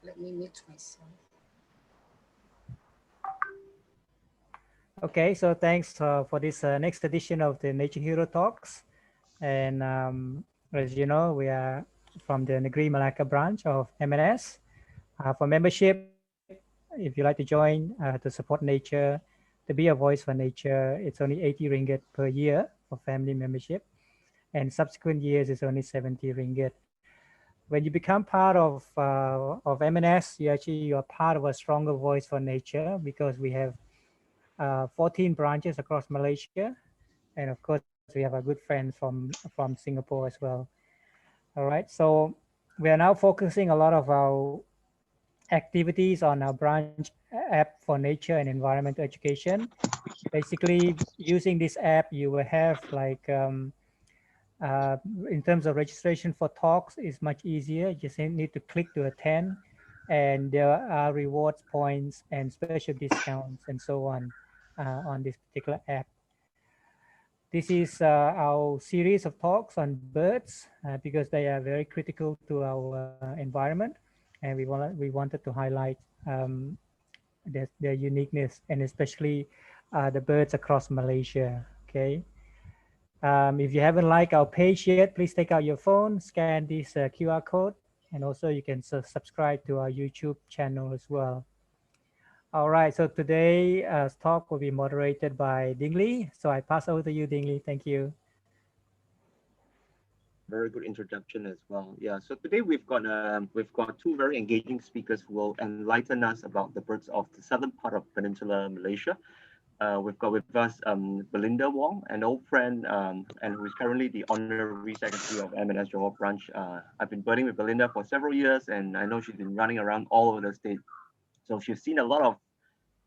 Let me mute myself. Okay, so thanks for this next edition of the Nature Hero Talks. And as you know, we are from the Negeri Malacca branch of MNS. For membership, if you like to join to support nature, to be a voice for nature, it's only 80 ringgit per year for family membership. And subsequent years is only 70 ringgit. When you become part of MNS, you are part of a stronger voice for nature, because we have 14 branches across Malaysia. And of course, we have our good friends from Singapore as well. All right, so we are now focusing a lot of our activities on our branch app for nature and environmental education. Basically, using this app, you will have like, uh, in terms of registration for talks, is much easier. You just need to click to attend, and there are rewards points and special discounts and so on this particular app. This is our series of talks on birds because they are very critical to our environment, and we wanted to highlight their uniqueness, and especially the birds across Malaysia. Okay. If you haven't liked our page yet, please take out your phone, scan this QR code, and also you can subscribe to our YouTube channel as well. All right, so today's talk will be moderated by Ding Li. So I pass over to you, Ding Li. Thank you. Very good introduction as well. Yeah, so today we've got two very engaging speakers who will enlighten us about the birds of the southern part of Peninsular Malaysia. We've got with us Belinda Wong, an old friend, and who is currently the Honorary Secretary of MNS Johor Branch. I've been birding with Belinda for several years, and I know she's been running around all over the state. So she's seen a lot of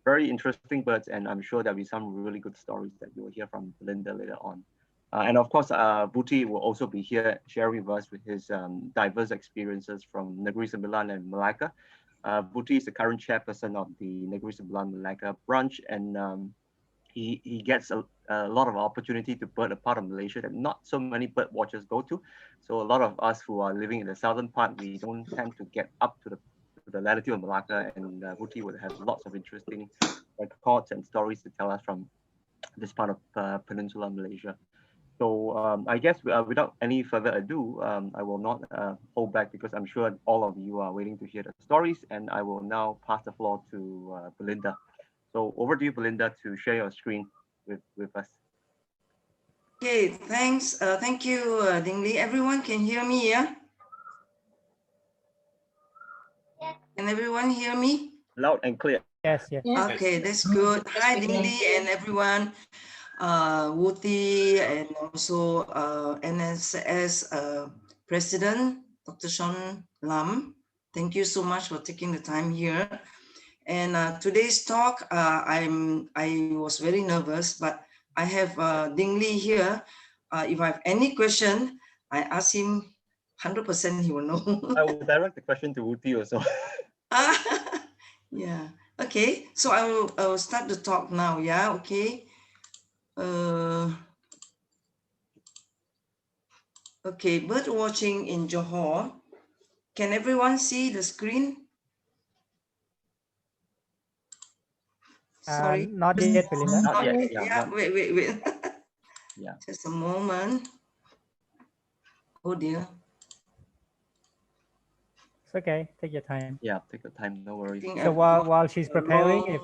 very interesting birds, and I'm sure there'll be some really good stories that you will hear from Belinda later on. And of course, Vuthy will also be here sharing with us with his diverse experiences from Negeri Sembilan and Malacca. Vuthy is the current chairperson of the Negeri Sembilan Malacca branch, and he gets a lot of opportunity to bird a part of Malaysia that not so many bird watchers go to. So a lot of us who are living in the southern part, we don't tend to get up to the latitude of Malacca, and Vuthy would have lots of interesting records and stories to tell us from this part of Peninsular Malaysia. So I guess without any further ado, I will not hold back, because I'm sure all of you are waiting to hear the stories, and I will now pass the floor to Belinda. So over to you, Belinda, to share your screen with us. Okay, thanks. Thank you, Ding Li. Everyone can hear me, yeah? Can everyone hear me? Loud and clear. Yes, yes. Okay, that's good. Hi, Ding Li and everyone. Vuthy and also NSS President, Dr. Sean Lam. Thank you so much for taking the time here. And today's talk, I was very nervous, but I have Ding Li here. If I have any question, I ask him 100% he will know. I will direct the question to Vuthy also. Yeah, okay. So I will start the talk now, yeah, okay. Okay, bird watching in Johor. Can everyone see the screen? Sorry. Not yet, Belinda. Not yet. Yeah, wait. Yeah. Just a moment. Oh dear. It's okay. Take your time. Yeah, take your time. No worries. So while she's preparing, if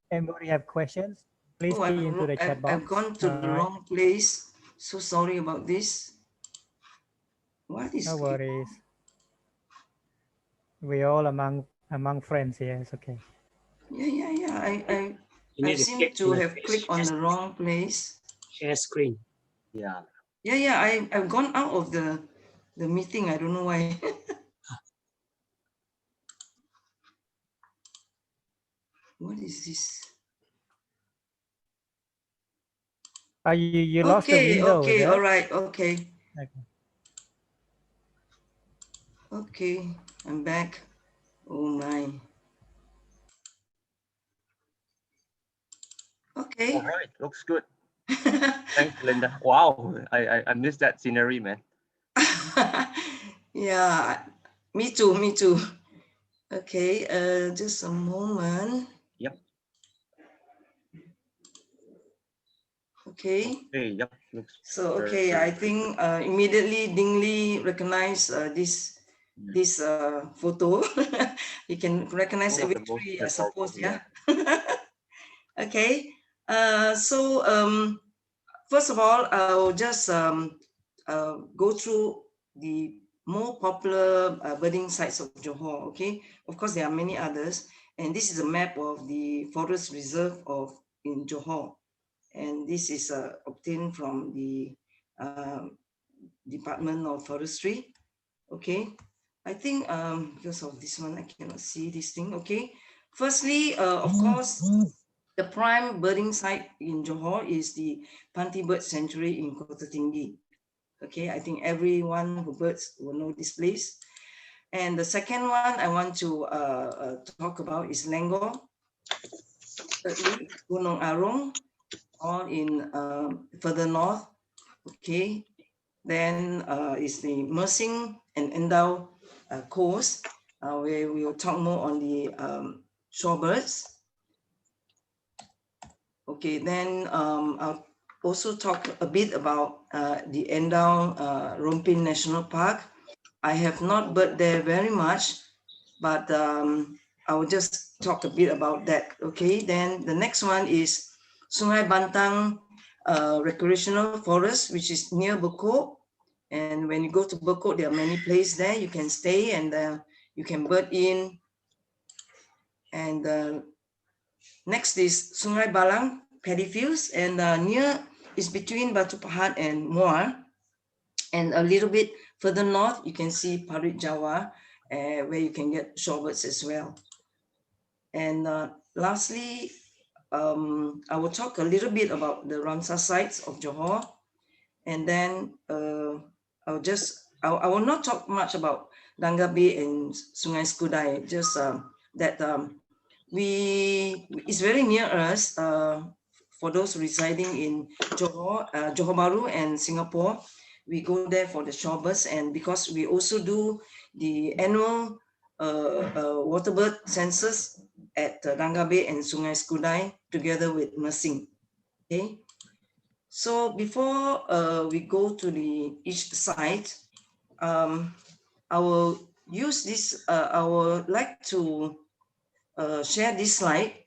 anybody have questions, please key into the chat box. I've gone to the wrong place. So sorry about this. What is? No worries. We're all among friends here. It's okay. Yeah. I seem to have clicked on the wrong place. Share screen. Yeah. Yeah. I've gone out of the meeting. I don't know why. What is this? You lost the window. Okay, all right, okay. Okay, I'm back. Oh my. Okay. All right, looks good. Thanks, Linda. Wow, I missed that scenery, man. Yeah, me too. Okay, just a moment. Yep. Okay. Hey, yep. Looks So, very, okay, I very think immediately Ding Li recognized this good. this photo. You can recognize One of every the most tree, I historical, suppose, yeah. Okay, so first of all, I'll just go through the more popular birding sites of Johor. Okay, of course there are many others, and this is a map of the forest reserve of in Johor, and this is obtained from the Department of Forestry. Okay, I think because of this one I cannot see this thing. Okay, firstly, of course, the prime birding site in Johor is the Panty Bird Sanctuary in Kota Tinggi. Okay, I think everyone who birds will know this place. And the second one I want to talk about is Langone. Thirdly, Gunung Arong, all in further north. Okay, then is the Mersing and Endow coast, where we will talk more on the shorebirds. Okay, then I'll also talk a bit about the Endow Romping National Park. I have not bird there very much, but I will just talk a bit about that. Okay, then the next one is Sungai Bantang Recreational Forest, which is near Bekok. And when you go to Bekok, there are many places there you can stay and you can bird in. And next is Sungai Balang Paddy Fields, and near is between Batu Pahat and Muar. And a little bit further north, you can see Partridge Jawa, where you can get shorebirds as well. And lastly, I will talk a little bit about the Ramsar sites of Johor, and then I will not talk much about Dangga Bay and Sungai Skudai, just that it's very near us for those residing in Johor, Johor Bahru and Singapore. We go there for the shorebirds, and because we also do the annual waterbird census at Dangga Bay and Sungai Skudai together with Mersing. Okay, so before we go to each site, I will use this. I would like to share this slide.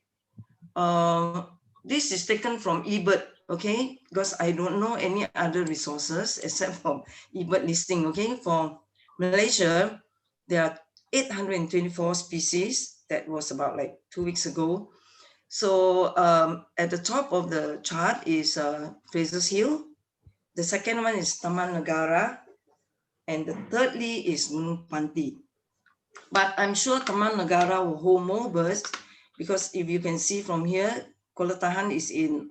This is taken from eBird, okay? Because I don't know any other resources except from eBird listing, okay? For Malaysia, there are 824 species. That was about like 2 weeks ago. So at the top of the chart is Fraser's Hill. The second one is Taman Negara. And the thirdly is Gunung Panty. But I'm sure Taman Negara will hold more birds because if you can see from here, Kolatahan is in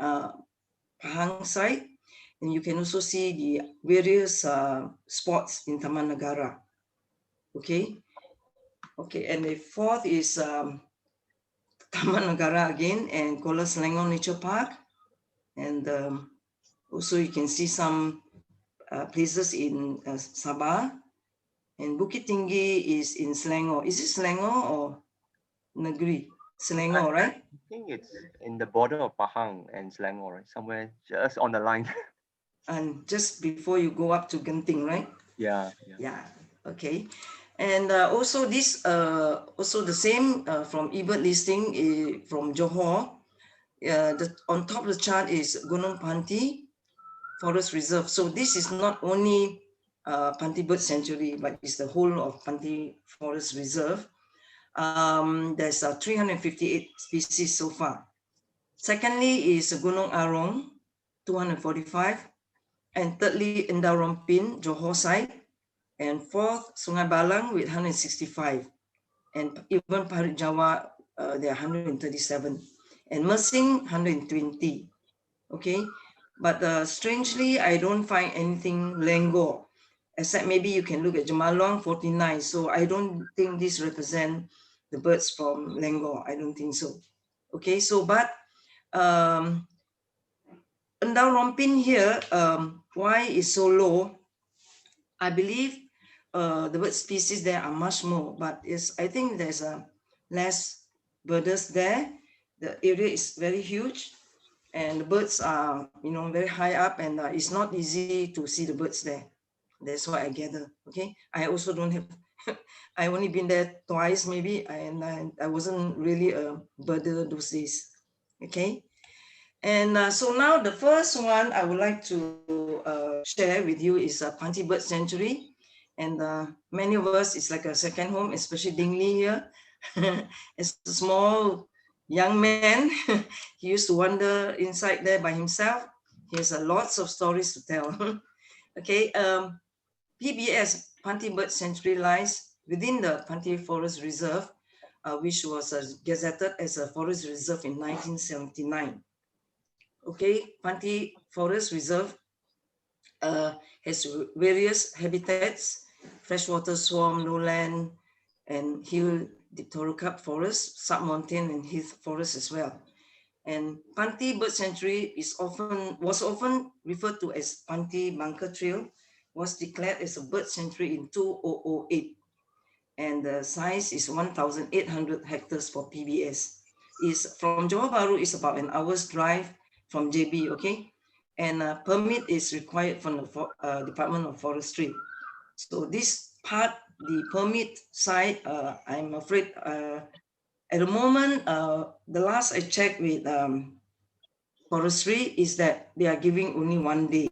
Pahang side, and you can also see the various spots in Taman Negara. Okay, okay, and the fourth is Taman Negara again and Kolas Langone Nature Park, and also you can see some places in Sabah, and Bukit Tinggi is in Selangor. Is it Selangor or Negeri? Selangor, right? I think it's in the border of Pahang and Selangor, right? Somewhere just on the line. And just before you go up to Genting, right? Yeah. Okay. And also this, also the same from eBird listing from Johor. On top of the chart is Gunung Panty Forest Reserve. So this is not only Panty Bird Sanctuary, but it's the whole of Panty Forest Reserve. There's 358 species so far. Secondly is Gunung Arong, 245. And thirdly, Endow Romping, Johor side. And fourth, Sungai Balang with 165. And even Partridge Jawa, there are 137. And Mersing, 120. Okay, but strangely, I don't find anything Langor, except maybe you can look at Jamalong, 49. So I don't think this represent the birds from Langor. I don't think so. Okay, so but Endow Romping here, why is so low? I believe the bird species there are much more, but I think there's less birders there. The area is very huge, and the birds are, very high up, and it's not easy to see the birds there. That's what I gather. Okay, I also don't have. I only been there twice maybe, and I wasn't really a birder those days. Okay, and so now the first one I would like to share with you is a Panty Bird Sanctuary, and many of us, it's like a second home, especially Dingley here. As a small young man, he used to wander inside there by himself. He has lots of stories to tell. Okay, PBS, Panty Bird Sanctuary, lies within the Panty Forest Reserve, which was gazetted as a forest reserve in 1979. Okay, Panty Forest Reserve has various habitats: freshwater swamp, lowland, and hill dipterocarp forest, submontane and heath forest as well. And Panty Bird Sanctuary was often referred to as Panty Bunker Trail, was declared as a bird sanctuary in 2008. And the size is 1,800 hectares for PBS. From Johor Bahru is about an hour's drive from JB, okay? And a permit is required from the Department of Forestry. So this part, the permit side, I'm afraid at the moment, the last I checked with Forestry is that they are giving only 1 day.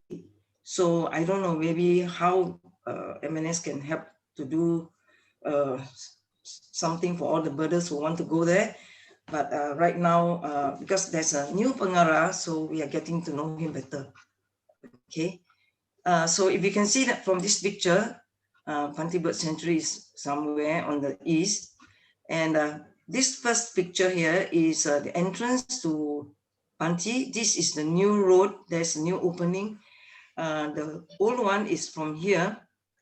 So I don't know maybe how MNS can help to do something for all the birders who want to go there. But right now, because there's a new pengarah, so we are getting to know him better. Okay. So if you can see that from this picture, Panty Bird Sanctuary is somewhere on the east. And this first picture here is the entrance to Panty. This is the new road. There's a new opening. The old one is from here,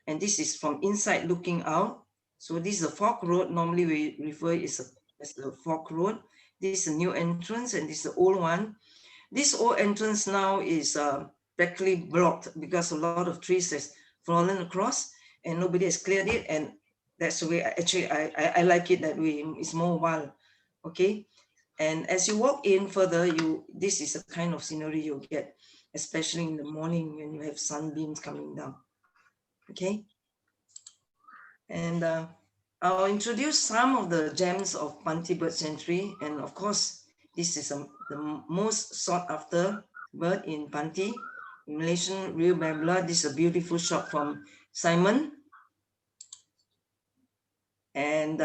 and this is from inside looking out. So this is a fork road. Normally we refer it as the fork road. This is a new entrance, and this is the old one. This old entrance now is practically blocked because a lot of trees has fallen across, and nobody has cleared it. And that's the way I like it that way. It's more wild. Okay. And as you walk in further, this is a kind of scenery you get, especially in the morning when you have sunbeams coming down. Okay. And I'll introduce some of the gems of Panty Bird Sanctuary. And of course, this is the most sought after bird in Panty, Malaysian real babbler. This is a beautiful shot from Simon. And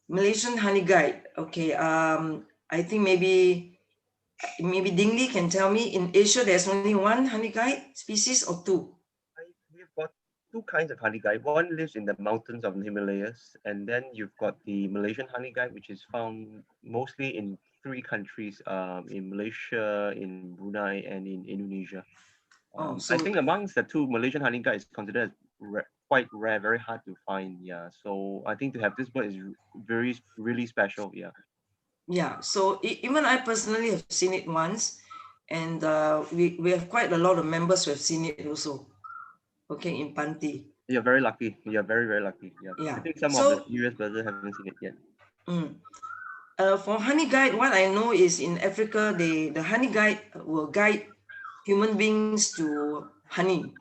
Malaysian honey guide. Okay, I think maybe Dingley can tell me, in Asia there's only one honey guide species or two? We've got two kinds of honey guide. One lives in the mountains of the Himalayas, and then you've got the Malaysian honey guide, which is found mostly in 3 countries, in Malaysia, in Brunei, and in Indonesia. I think amongst the 2, Malaysian honey guide is considered quite rare, very hard to find. Yeah, so I think to have this bird is really special. Yeah. Yeah, so even I personally have seen it once, and we have quite a lot of members who have seen it also. Okay, in Panty. You're very lucky. You're very, very lucky. Yeah. I think some of the US birders haven't seen it yet. For honey guide, what I know is in Africa, the honey guide will guide human beings to honey.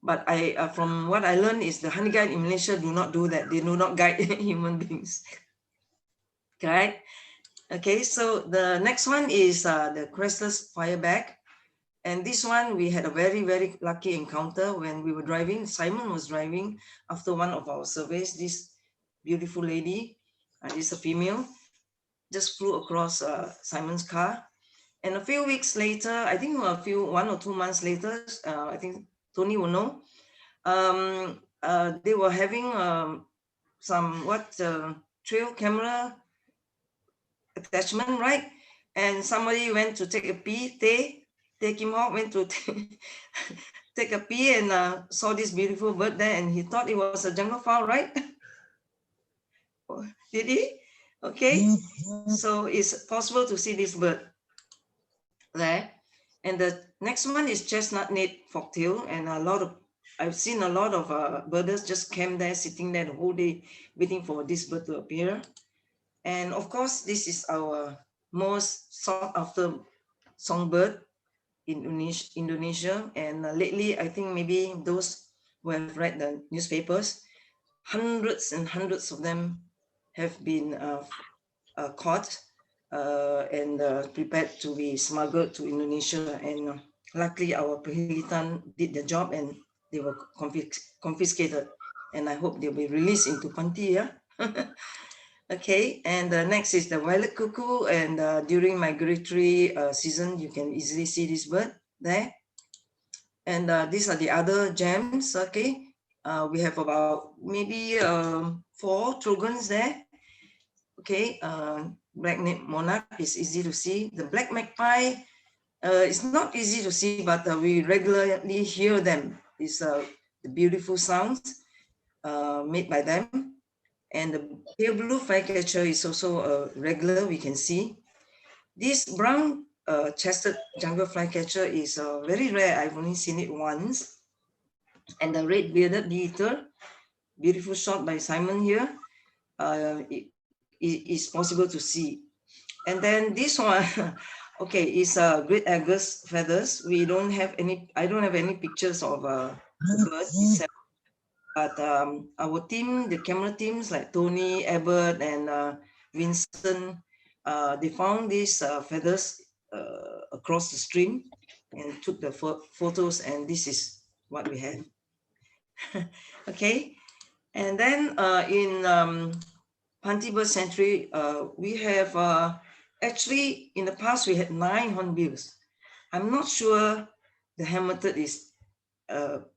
But from what I learned is the honey guide in Malaysia do not do that. They do not guide human beings. Correct? Okay, so the next one is the crestless fireback. And this one, we had a very, very lucky encounter when we were driving. Simon was driving after one of our surveys. This beautiful lady, this is a female, just flew across Simon's car. And a few weeks later, I think 1 or 2 months later, I think Tony will know, they were having some trail camera attachment, right? And somebody went to take a pee, take him out, went to take a pee, and saw this beautiful bird there, and he thought it was a jungle fowl, right? Did he? Okay, so it's possible to see this bird there. And the next one is Chestnut Forktail, and a lot of I've seen a lot of birders just camp there, sitting there the whole day, waiting for this bird to appear. And of course, this is our most sought after songbird in Indonesia. And lately, I think maybe those who have read the newspapers, hundreds and hundreds of them have been caught and prepared to be smuggled to Indonesia. And luckily, our Perhilitan did the job and they were confiscated. And I hope they'll be released into Panty. Yeah? Okay, and next is the violet cuckoo. And during migratory season, you can easily see this bird there. And these are the other gems. Okay, we have about maybe 4 trogons there. Okay, black-necked monarch is easy to see. The black magpie is not easy to see, but we regularly hear them. It's the beautiful sounds made by them. And the pale blue flycatcher is also regular, we can see. This brown chested jungle flycatcher is very rare. I've only seen it once. And the red bearded beetle, beautiful shot by Simon here, it is possible to see. And then this one, okay, is great Agus feathers. We don't have any, I don't have any pictures of the bird itself. But our team, the camera teams like Tony, Abbott, and Vincent, they found these feathers across the stream and took the photos, and this is what we have. Okay, and then in Panty Bird Sanctuary, we have actually in the past we had 9 hornbills. I'm not sure the helmeted is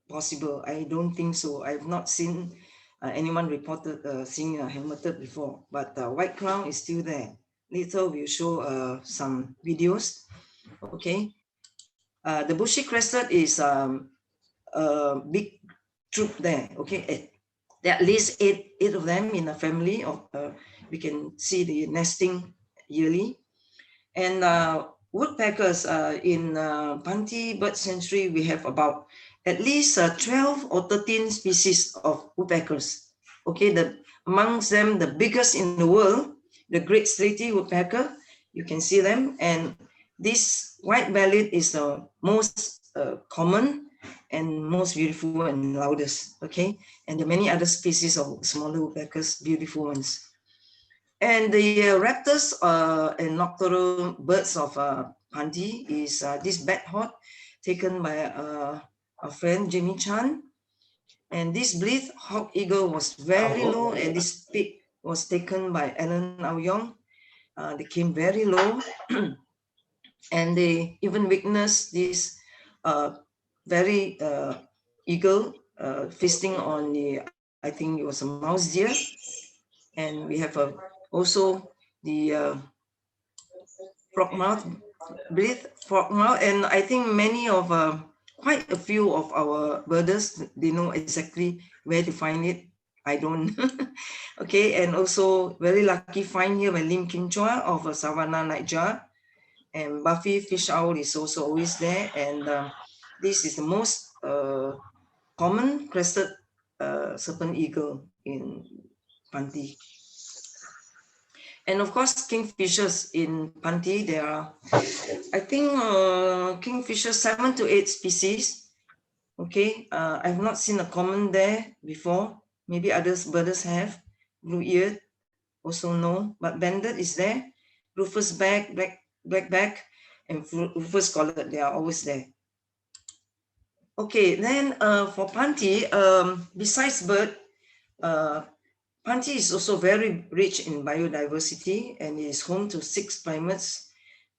possible. I don't think so. I've not seen anyone reported seeing a helmeted before, but white crown is still there. Later we'll show some videos. Okay, the bushy crested is a big troop there. Okay, there are at least eight of them in a family. Of we can see the nesting yearly, and woodpeckers in Panty Bird Sanctuary we have about at least 12 or 13 species of woodpeckers. Okay, amongst them the biggest in the world, the great slaty woodpecker. You can see them, and this white-bellied is the most common and most beautiful and loudest. Okay, and there are many other species of smaller woodpeckers, beautiful ones. And the raptors and nocturnal birds of Panty is this bedhawk taken by our friend Jimmy Chan. And this bleath hawk eagle was very low, and this pig was taken by Alan Aoyong. They came very low, and they even witnessed this very eagle feasting on the, I think it was a mouse deer. And we have also the frogmouth, bleath frogmouth, and I think many of quite a few of our birders, they know exactly where to find it. I don't. Okay, and also very lucky find here by Lim Kim Chua of Savannah Nightjar, and Buffy fish owl is also always there, and this is the most common crested serpent eagle in Panty. And of course, kingfishers in Panty, there are, I think, kingfishers 7 to 8 species. Okay, I've not seen a common there before. Maybe birders have. Blue-eared, also no, but banded is there. Rufous back, black back, and rufous collared, they are always there. Okay, then for Panty, besides bird, Panty is also very rich in biodiversity, and it is home to 6 primates,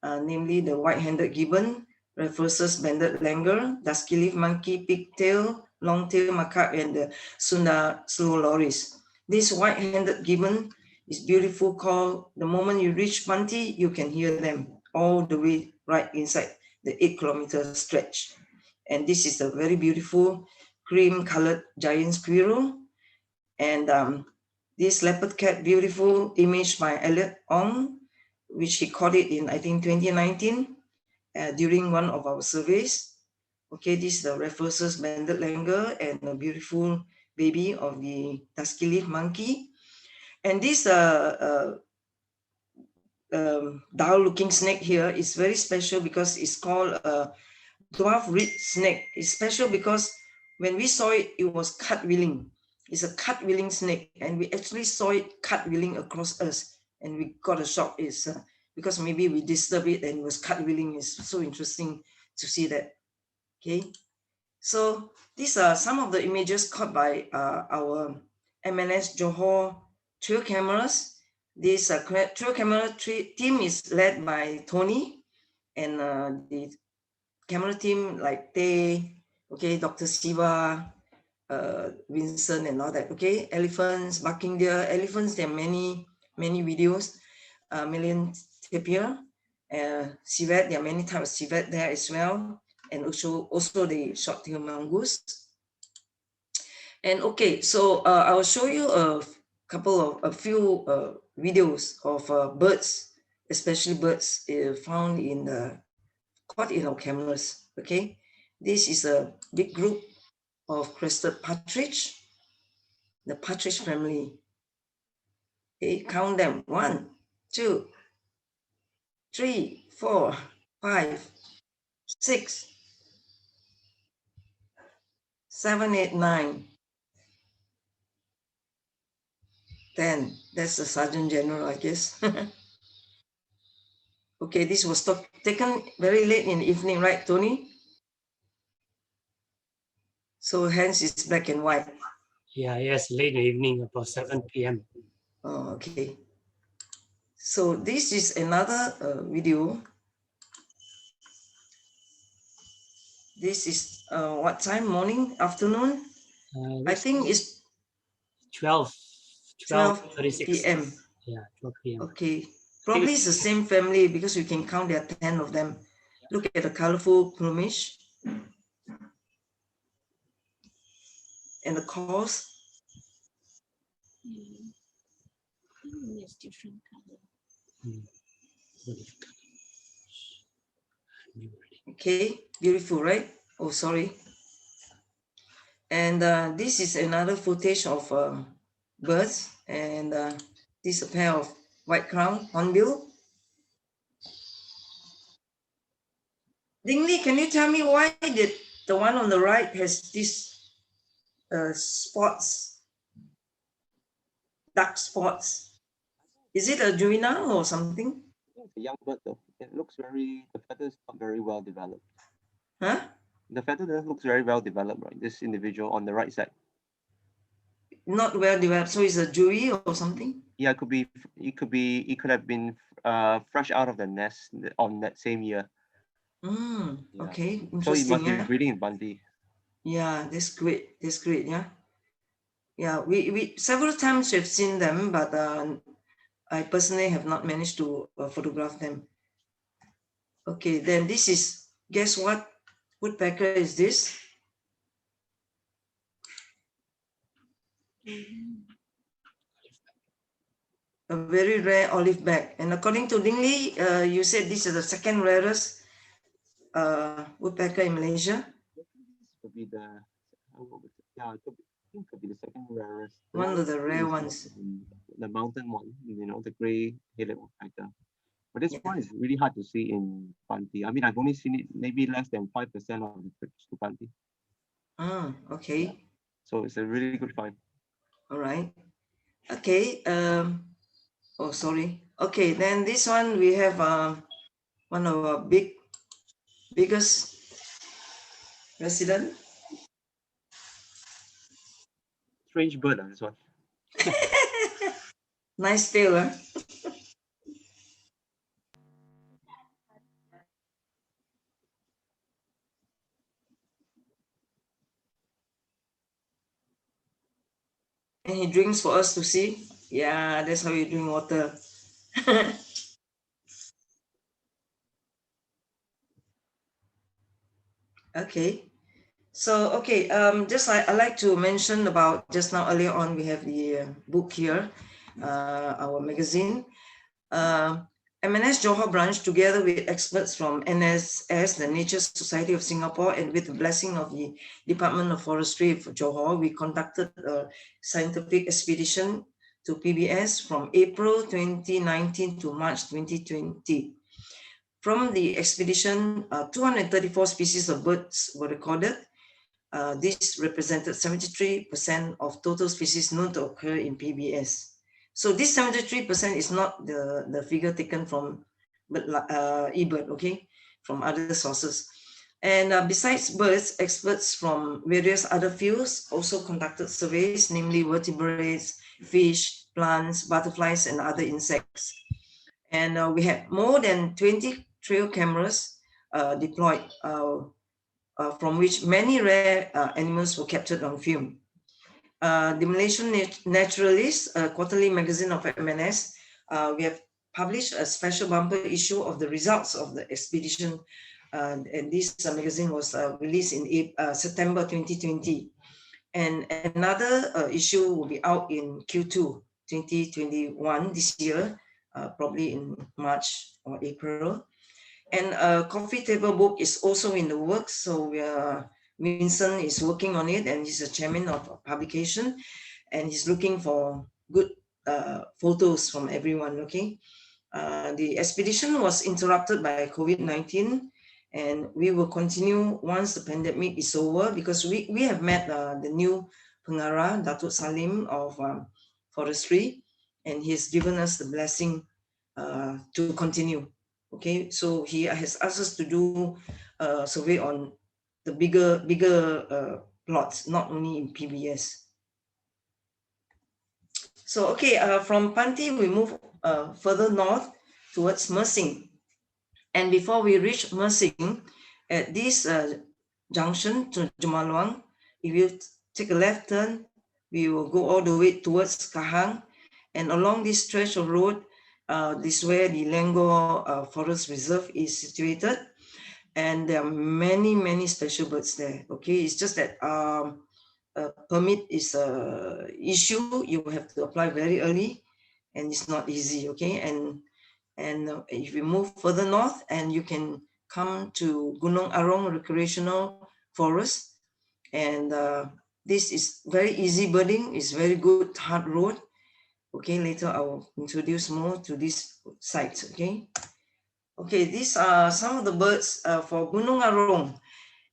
namely the white-handed gibbon, Raphurus banded langur, dusky leaf monkey, pigtail, long-tailed macaque, and the Sunda slow loris. This white-handed gibbon is beautiful call. The moment you reach Panty, you can hear them all the way right inside the 8-kilometer stretch. And this is a very beautiful cream-colored giant squirrel. And this leopard cat, beautiful image by Elliot Ong, which he caught it in, I think, 2019 during one of our surveys. Okay, this is the Raffles's banded langur and a beautiful baby of the dusky leaf monkey. And this dull-looking snake here is very special because it's called a dwarf reed snake. It's special because when we saw it, it was cut-wheeling. It's a cut-wheeling snake, and we actually saw it cut-wheeling across us, and we got a shock. It's because maybe we disturbed it and it was cut-wheeling. It's so interesting to see that. Okay, so these are some of the images caught by our MNS Johor trail cameras. This trail camera team is led by Tony, and the camera team like Tay, okay, Dr. Siva, Vincent and all that, okay. Elephants, barking deer, elephants, there are many videos. Million tapir, civet, there are many types of civet there as well, and also the short-tailed mongoose. And okay, so I will show you a few videos of birds, especially birds found caught in our cameras. Okay, this is a big group of crested partridge, the partridge family. Okay, count them: 1, 2, 3, 4, 5, 6, 7, 8, 9, 10. That's the Sergeant General, I guess. Okay, this was taken very late in the evening, right, Tony? So hence it's black and white. Yeah, yes, late in the evening, about 7 p.m. Oh, okay. So this is another video. This is what time? Morning, afternoon? I think it's 12:36 p.m. Yeah, 12 p.m. Okay, probably it's the same family because we can count there are 10 of them. Look at the colorful plumage and the calls. It's different color. Okay, beautiful, right? Oh, sorry. And this is another footage of birds, and this is a pair of white crown hornbill. Dingli, can you tell me why did the one on the right has these spots, dark spots? Is it a juvenile or something? It's a young bird though. It looks the feather is not very well developed. Huh? The feather looks very well developed, right? This individual on the right side. Not well developed, so it's a Jewy or something? Yeah, it could have been fresh out of the nest on that same year. Yeah. Okay, interesting. So it must be breeding in Panty. Yeah, that's great. That's great. Yeah. Yeah, we several times we've seen them, but I personally have not managed to photograph them. Okay, then this is, guess what woodpecker is this? A very rare olive back. And according to Dingli, you said this is the second rarest woodpecker in Malaysia. Could be the could be the second rarest. One of the rare ones. The mountain one, the gray-headed woodpecker. But this one is really hard to see in Panty. I mean, I've only seen it maybe less than 5% of the trips to Panty. Okay. Yeah. So it's a really good find. All right. Okay. Oh, sorry. Okay, then this one we have one of our biggest resident. Strange bird, this one. Nice tail, huh? And he drinks for us to see. Yeah, that's how you drink water. Okay. So, okay, just I like to mention about just now earlier on, we have the book here, our magazine. MNS Johor Branch, together with experts from NSS, the Nature Society of Singapore, and with the blessing of the Department of Forestry for Johor, we conducted a scientific expedition to PBS from April 2019 to March 2020. From the expedition, 234 species of birds were recorded. This represented 73% of total species known to occur in PBS. So this 73% is not the figure taken from eBird, okay, from other sources. And besides birds, experts from various other fields also conducted surveys, namely vertebrates, fish, plants, butterflies, and other insects. And we had more than 20 trail cameras deployed, from which many rare animals were captured on film. The Malaysian Naturalist, a quarterly magazine of MNS, we have published a special bumper issue of the results of the expedition. And this magazine was released in September 2020. And another issue will be out in Q2 2021 this year, probably in March or April. And a coffee table book is also in the works. So we are Vincent is working on it, and he's a chairman of a publication, and he's looking for good photos from everyone. Okay, the expedition was interrupted by COVID-19, and we will continue once the pandemic is over, because we have met the new Pengarah, Datuk Salim of Forestry, and he's given us the blessing to continue. Okay, so he has asked us to do a survey on the bigger plots, not only in PBS. So, okay, from Panty, we move further north towards Mersing. And before we reach Mersing, at this junction to Jumaluang, if you take a left turn, we will go all the way towards Kahang. And along this stretch of road, this is where the Langone Forest Reserve is situated. And there are many, many special birds there. Okay, it's just that a permit is a issue. You have to apply very early, and it's not easy. Okay, and if you move further north, and you can come to Gunung Arong Recreational Forest, and this is very easy birding. It's very good hard road. Okay, later I will introduce more to this site. Okay. Okay, these are some of the birds for Gunung Arong.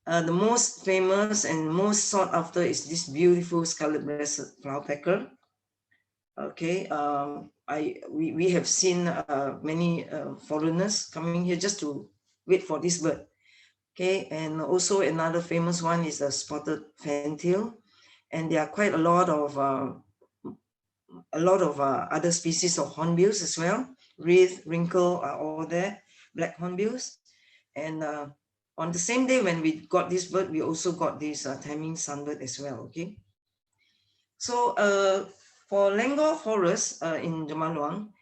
The most famous and most sought after is this beautiful scarlet-breasted flowerpecker. Okay, we have seen many foreigners coming here just to wait for this bird. Okay, and also another famous one is the spotted fantail, and there are quite a lot of other species of hornbills as well. Wreath, wrinkle are all there. Black hornbills. And on the same day when we got this bird, we also got this timing sunbird as well. Okay. So for Langone Forest in Jumaluang,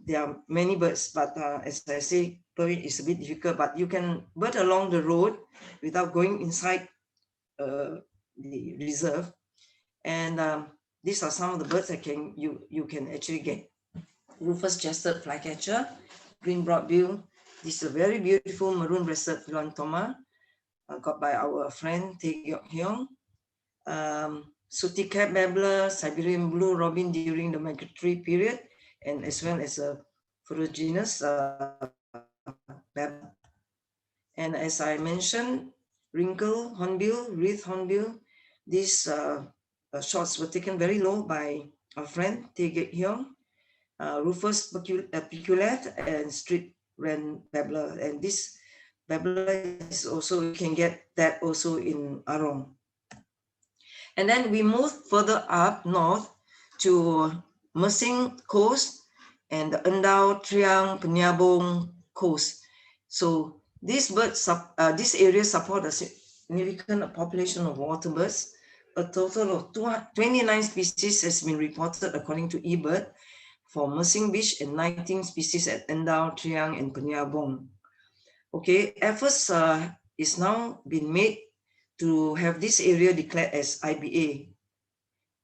there are many birds, but as I say, bird is a bit difficult, but you can bird along the road without going inside the reserve. And these are some of the birds that you can actually get. Rufous-chested flycatcher, green broadview. This is a very beautiful maroon-breasted Philantoma, got by our friend Tae Gyok Hyong. Sooty cap babbler, Siberian blue robin during the migratory period, and as well as a ferruginous babbler. And as I mentioned, wrinkle hornbill, wreath hornbill. These shots were taken very low by our friend Tae Gyok Hyong. Rufous piculate and street wren babbler, and this babbler is also, you can get that also in Arong. And then we move further up north to Mersing Coast and the Endow, Triang, Penyabong Coast. So these birds, this area support a significant population of water birds. A total of 29 species has been reported according to eBird for Mersing Beach, and 19 species at Endow, Triang, and Penyabong. Okay, efforts is now been made to have this area declared as IBA,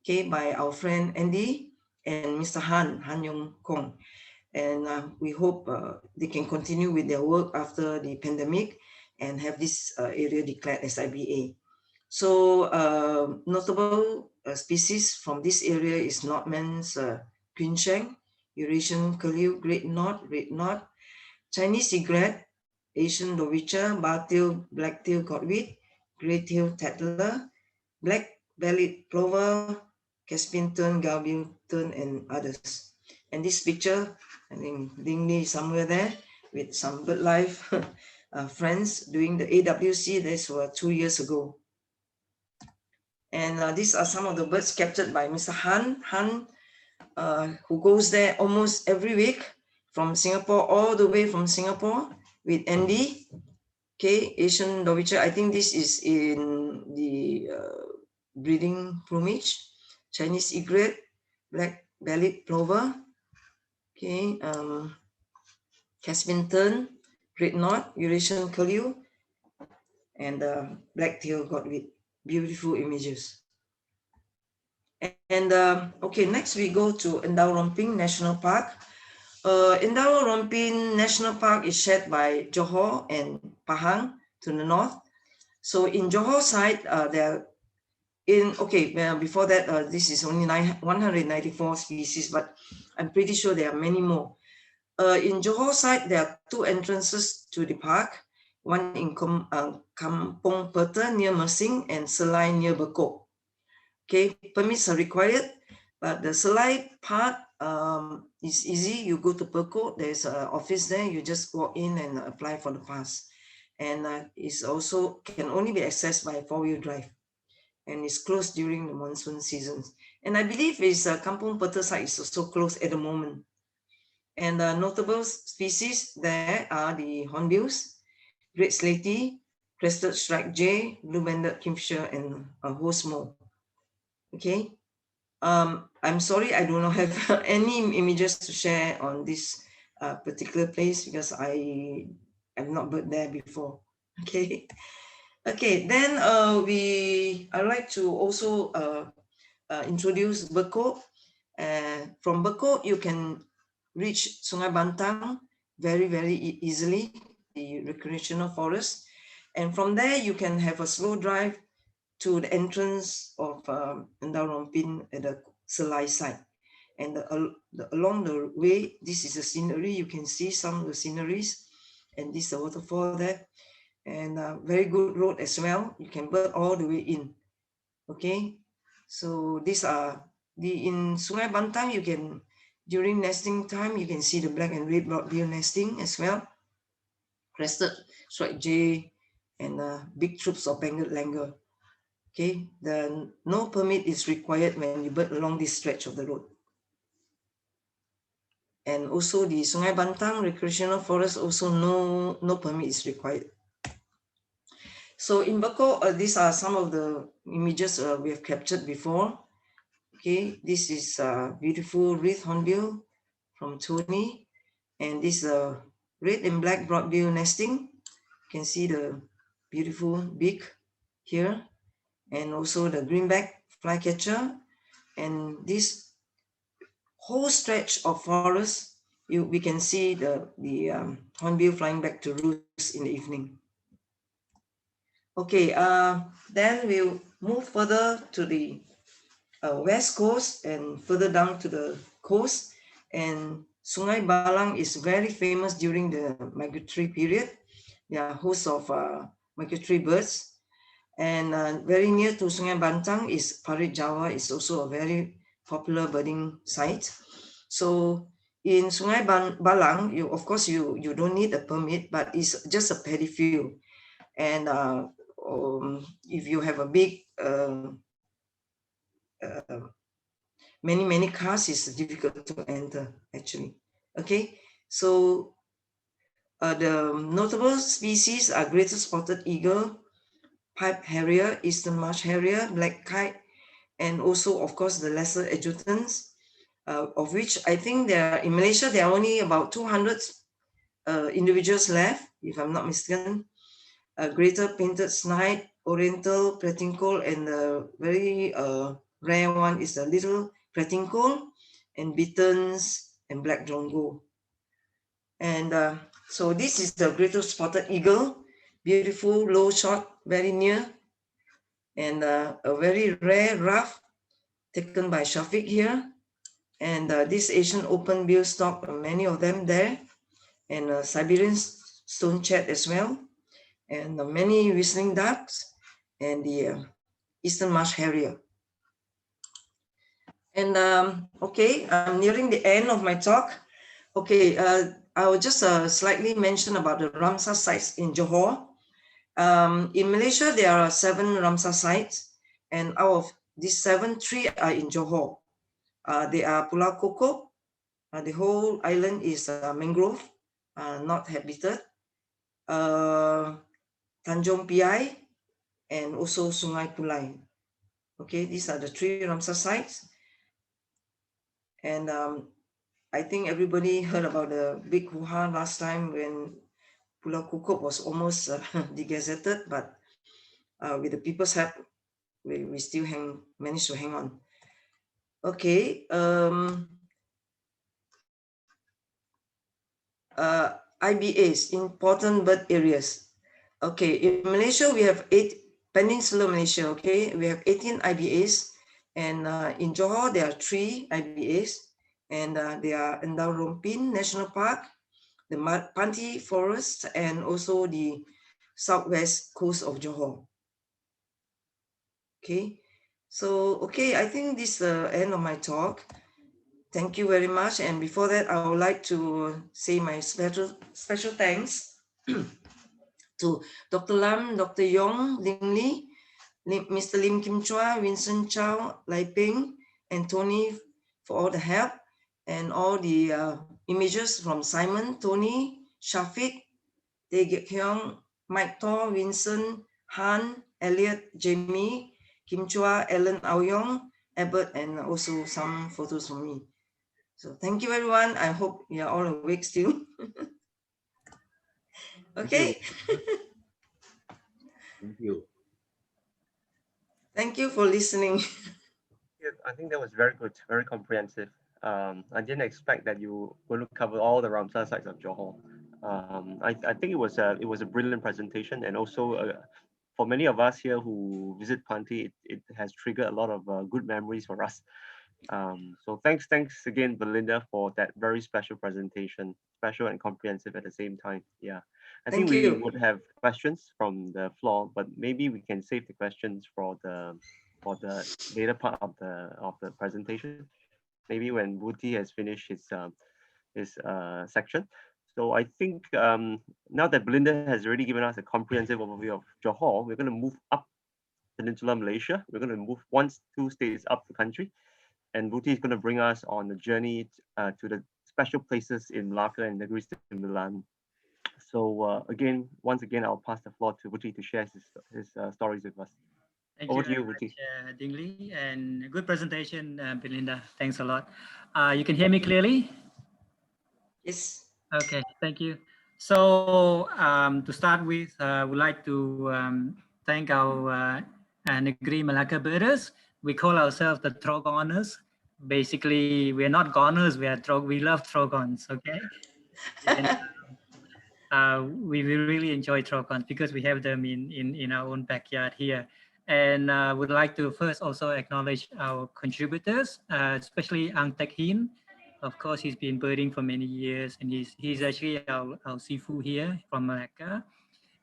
okay, by our friend Andy and Mr. Han Yong Kong. And we hope they can continue with their work after the pandemic and have this area declared as IBA. So notable species from this area is Nordman's greenshank, Eurasian curlew, great knot, red knot, Chinese egret, Asian dovicea, bar-tailed, black-tailed godwit, grey-tailed tattler, black-bellied plover, Caspian tern, Galbian tern, and others. And this picture, I think Dingley somewhere there with some BirdLife friends doing the AWC. This was 2 years ago. And these are some of the birds captured by Mr. Han. Han, who goes there almost every week from Singapore, all the way from Singapore with Andy. Okay, Asian dovicea. I think this is in the breeding plumage. Chinese egret, black-bellied plover. Okay, Caspian tern, great knot, Eurasian curlew, and black-tailed godwit. Beautiful images. And okay, next we go to Endow Romping National Park. Endow Romping National Park is shared by Johor and Pahang to the north. So in Johor side, before that, this is only 194 species, but I'm pretty sure there are many more. In Johor side, there are 2 entrances to the park, one in Kampong Perta near Mersing and Selai near Bekok. Okay, permits are required, but the Selai part is easy. You go to Bekok, there's an office there, you just walk in and apply for the pass. And it's also can only be accessed by 4-wheel drive, and it's closed during the monsoon seasons. And I believe is Kampong Perta site is also closed at the moment. And notable species there are the hornbills, great slaty, crested striped jay, blue-banded kingfisher, and a host more. Okay, I'm sorry I do not have any images to share on this particular place because I have not been there before. Okay, then I'd like to also introduce Bekok. From Bekok, you can reach Sungai Bantang very easily, the recreational forest. And from there, you can have a slow drive to the entrance of Endow Romping at the Selai side. And along the way, this is the scenery. You can see some of the sceneries, and this is the waterfall there. And very good road as well. You can bird all the way in. Okay, so these are in Sungai Bantang. You can, during nesting time, you can see the black and red broadbill nesting as well. Crested striped jay and big troops of Bengal langur. Okay, no permit is required when you bird along this stretch of the road. And also the Sungai Bantang Recreational Forest, also no permit is required. So in Bekok, these are some of the images we have captured before. Okay, this is beautiful wreath hornbill from Tony. And this red and black broadbill nesting. You can see the beautiful beak here. And also the greenback flycatcher, and this whole stretch of forest, we can see the hornbill flying back to roost in the evening. Okay, then we'll move further to the west coast and further down to the coast. And Sungai Balang is very famous during the migratory period. There are hosts of migratory birds. And very near to Sungai Bantang is Partridge Jawa. It's also a very popular birding site. So in Sungai Balang, of course you don't need a permit, but it's just a paddy field. And if you have a big many cars, it's difficult to enter actually. Okay, so the notable species are greater spotted eagle, pipe harrier, eastern marsh harrier, black kite, and also, of course, the lesser adjutants, of which I think in Malaysia, there are only about 200 individuals left, if I'm not mistaken. Greater painted snipe, oriental pretincole, and the very rare one is the little pretincole, and bitterns, and black drongo. And so this is the greatest spotted eagle, beautiful, low shot, very near, and a very rare ruff taken by Shafiq here. And this Asian open bill stock, many of them there, and Siberian stone chat as well, and many whistling ducks, and the Eastern Marsh Harrier. And okay, I'm nearing the end of my talk. Okay, I will just slightly mention about the Ramsar sites in Johor. In Malaysia, there are 7 Ramsar sites, and out of these 7, 3 are in Johor. They are Pulau Kokok. The whole island is mangrove, not habited. Tanjong Piai, and also Sungai Pulai. Okay, these are the 3 Ramsar sites. And I think everybody heard about the big hoo-ha last time when Pulau Kokok was almost degazetted, but with the people's help, we still managed to hang on. Okay. IBAs, important bird areas. Okay, in Malaysia, we have 8, Peninsular Malaysia, okay, we have 18 IBAs, and in Johor, there are 3 IBAs, and they are Endow Romping National Park, the Panty Forest, and also the southwest coast of Johor. Okay, so, okay, I think this is the end of my talk. Thank you very much. And before that, I would like to say my special thanks to Dr. Lam, Dr. Yong, Ling Li, Mr. Lim Kim Chua, Vincent Chow, Lai Ping, and Tony for all the help and all the images from Simon, Tony, Shafiq, Tae Geek Hyung, Mike Tor, Vincent, Han, Elliot, Jamie, Kim Chua, Ellen Aoyong, Abbott, and also some photos from me. So thank you, everyone. I hope you're all awake still. Okay. Thank you. Thank you for listening. Yeah, I think that was very good, very comprehensive. I didn't expect that you were going to cover all the Ramsar sites of Johor. I think it was a brilliant presentation, and also for many of us here who visit Panty, it has triggered a lot of good memories for us. So thanks again, Belinda, for that very special presentation, special and comprehensive at the same time. Yeah, I think we would have questions from the floor, but maybe we can save the questions for the later part of the presentation. Maybe when Vuthy has finished his section. So I think now that Belinda has already given us a comprehensive overview of Johor, we're going to move up Peninsular Malaysia. We're going to move 2 states up the country. And Vuthy is going to bring us on a journey to the special places in Malacca and Negeri Sembilan. So once again, I'll pass the floor to Vuthy to share his stories with us. Thank Over you to you, very Vuthy. much, Dingley, and good presentation, Belinda. Thanks a lot. You can hear me clearly? Yes. Okay, thank you. So to start with, I would like to thank our Negeri Malacca birders. We call ourselves the Trogoners. Basically, we're not goners, we love Trogons, okay? And, we really enjoy Trogons because we have them in our own backyard here. And would like to first also acknowledge our contributors, especially Ang Tek Hin. Of course, he's been birding for many years, and he's actually our Sifu here from Malacca.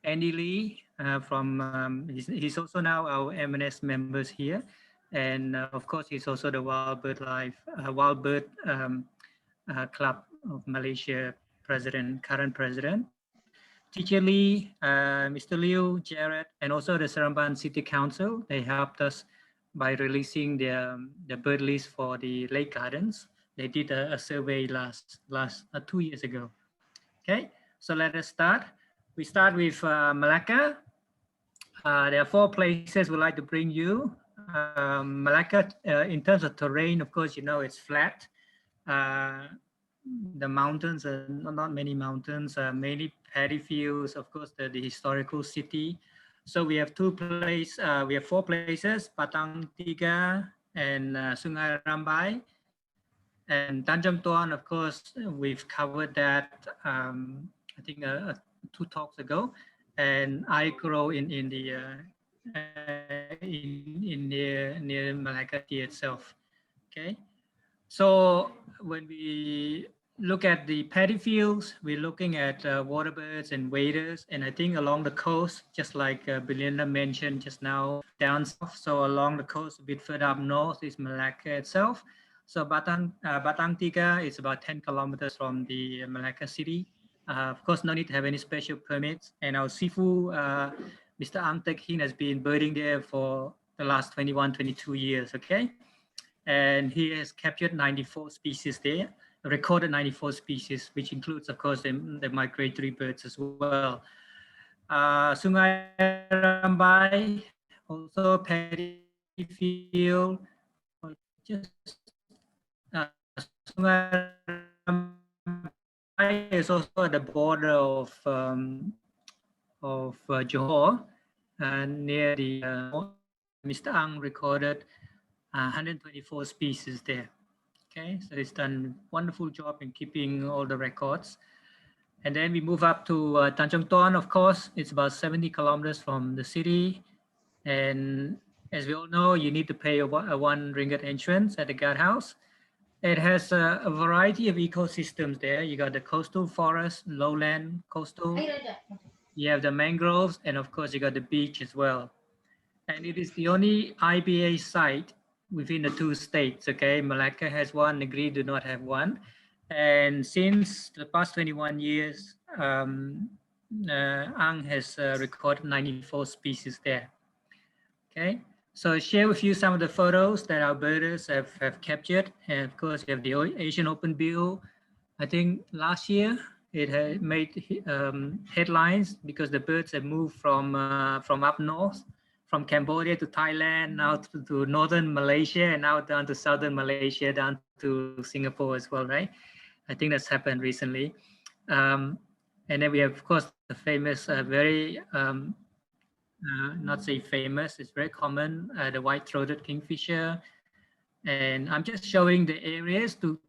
Andy Lee he's also now our MNS members here, and of course he's also the Wild Bird Club of Malaysia current president. Teacher Lee, Mr. Liu, Jared, and also the Seremban City Council. They helped us by releasing the bird list for the lake gardens. They did a survey last 2 years ago. Okay, so let us start. We start with Malacca. There are 4 places we'd like to bring you. Malacca, in terms of terrain, of course, you know it's flat. The mountains are not many mountains, mainly paddy fields, of course, the historical city. So we have 4 places, Patang Tiga and Sungai Rambai. And Tanjongtong, of course, we've covered that, I think 2 talks ago. And I grow in the near Malacca itself. Okay, so when we look at the paddy fields, we're looking at water birds and waders, and I think along the coast, just like Belinda mentioned just now, down south. So along the coast, a bit further up north is Malacca itself. So Batang Tiga is about 10 kilometers from the Malacca city. Of course, no need to have any special permits. And our Sifu, Mr. Ang Tek Hin, has been birding there for the last 21, 22 years, okay? And he has captured 94 species there, recorded 94 species, which includes, of course, the migratory birds as well. Sungai Rambai, also paddy field. Just Sungai Rambai is also at the border of Johor, near the Mr. Ang recorded 124 species there. Okay, so it's done a wonderful job in keeping all the records. And then we move up to Tanjongtong, of course, it's about 70 kilometers from the city. And as we all know, you need to pay a 1 ringgit entrance at the guardhouse. It has a variety of ecosystems there. You got the coastal forest, lowland, coastal. You have the mangroves, and of course, you got the beach as well. And it is the only IBA site within the 2 states, okay? Malacca has one, Negeri do not have one. And since the past 21 years, Ang has recorded 94 species there, okay? So share with you some of the photos that our birders have captured. And of course, you have the Asian open-bill. I think last year it had made headlines because the birds have moved from up north, from Cambodia to Thailand, now to northern Malaysia, and now down to southern Malaysia, down to Singapore as well, right? I think that's happened recently. And then we have, of course, the famous, very, not say famous, it's very common, the white-throated kingfisher. And I'm just showing the areas to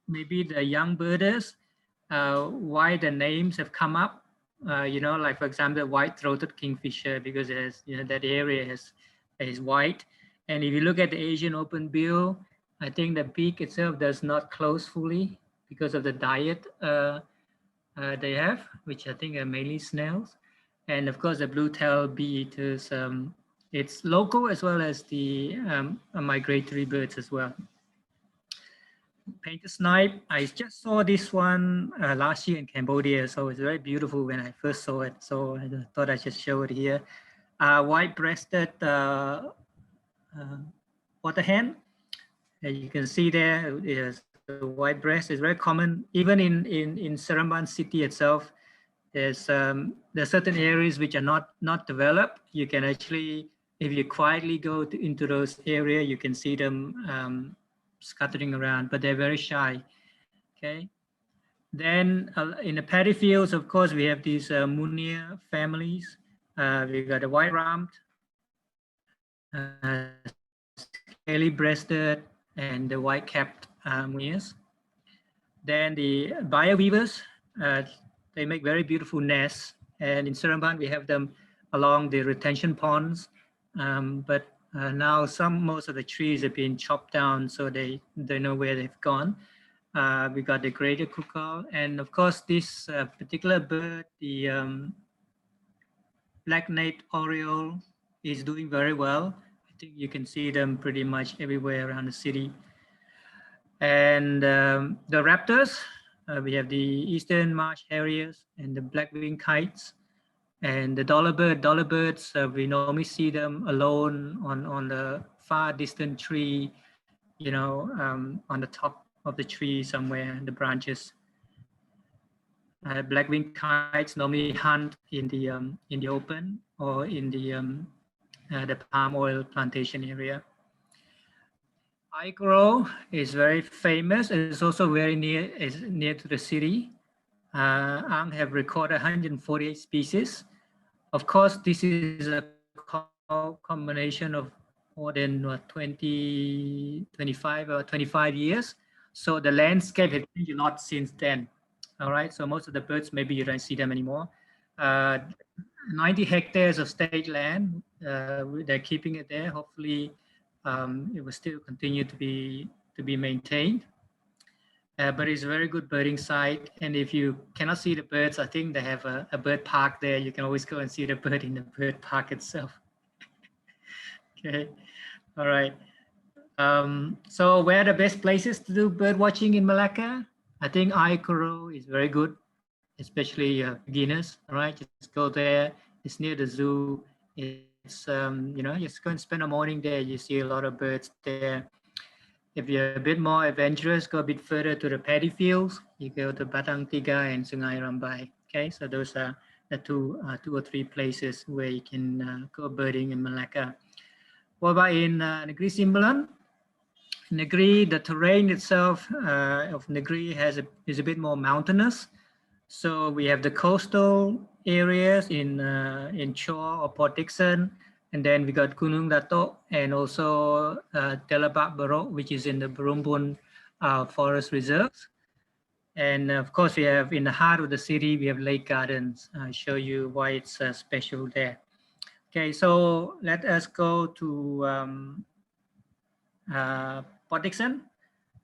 maybe the young birders, why the names have come up. You know, like for example, white-throated kingfisher, because it has, you know, that area is white. And if you look at the Asian open bill, I think the beak itself does not close fully because of the diet they have, which I think are mainly snails. And of course, the blue-tailed bee-eaters, it's local as well as the migratory birds as well. Painted snipe, I just saw this one last year in Cambodia, so it's very beautiful when I first saw it. So I thought I should show it here. White-breasted water hen. You can see there, is the white breast is very common, even in Seremban city itself. There's certain areas which are not developed. You can actually, if you quietly go into those areas, you can see them scattering around, but they're very shy. Okay. Then in the paddy fields, of course, we have these Munir families. We've got the white-rumped, scaly-breasted, and the white-capped Munirs. Then the bio-weavers, they make very beautiful nests. And in Seremban, we have them along the retention ponds. But now most of the trees have been chopped down, so they know where they've gone. We got the greater cuckoo, and of course this particular bird, the black-naped oriole, is doing very well. I think you can see them pretty much everywhere around the city. And the raptors, we have the eastern marsh harriers and the black-winged kites. And the dollarbirds, we normally see them alone on the far distant tree, you know, on the top of the tree somewhere in the branches. Black-winged kites normally hunt in the open or in the palm oil plantation area. Igro is very famous. It's also very near to the city. Ang have recorded 148 species. Of course, this is a combination of more than 25 years. So the landscape has changed a lot since then. All right, so most of the birds, maybe you don't see them anymore. 90 hectares of state land, they're keeping it there. Hopefully it will still continue to be maintained. But it's a very good birding site. And if you cannot see the birds, I think they have a bird park there. You can always go and see the bird in the bird park itself. Okay, all right. So where are the best places to do bird watching in Malacca? I think Aikoro is very good, especially beginners. All right, just go there. It's near the zoo. It's you know, just go and spend a morning there. You see a lot of birds there. If you're a bit more adventurous, go a bit further to the paddy fields. You go to Batang Tiga and Sungai Rambai. Okay, so those are the two or three places where you can go birding in Malacca. What about in Negeri Sembilan? Negeri, the terrain itself of Negeri is a bit more mountainous. So we have the coastal areas in Chor or Port Dickson, and then we got Gunung Datuk and also Telebak Berok, which is in the Berumbun Forest Reserves. And of course, we have in the heart of the city, we have Lake Gardens. I'll show you why it's special there. Okay, so let us go to Port Dickson.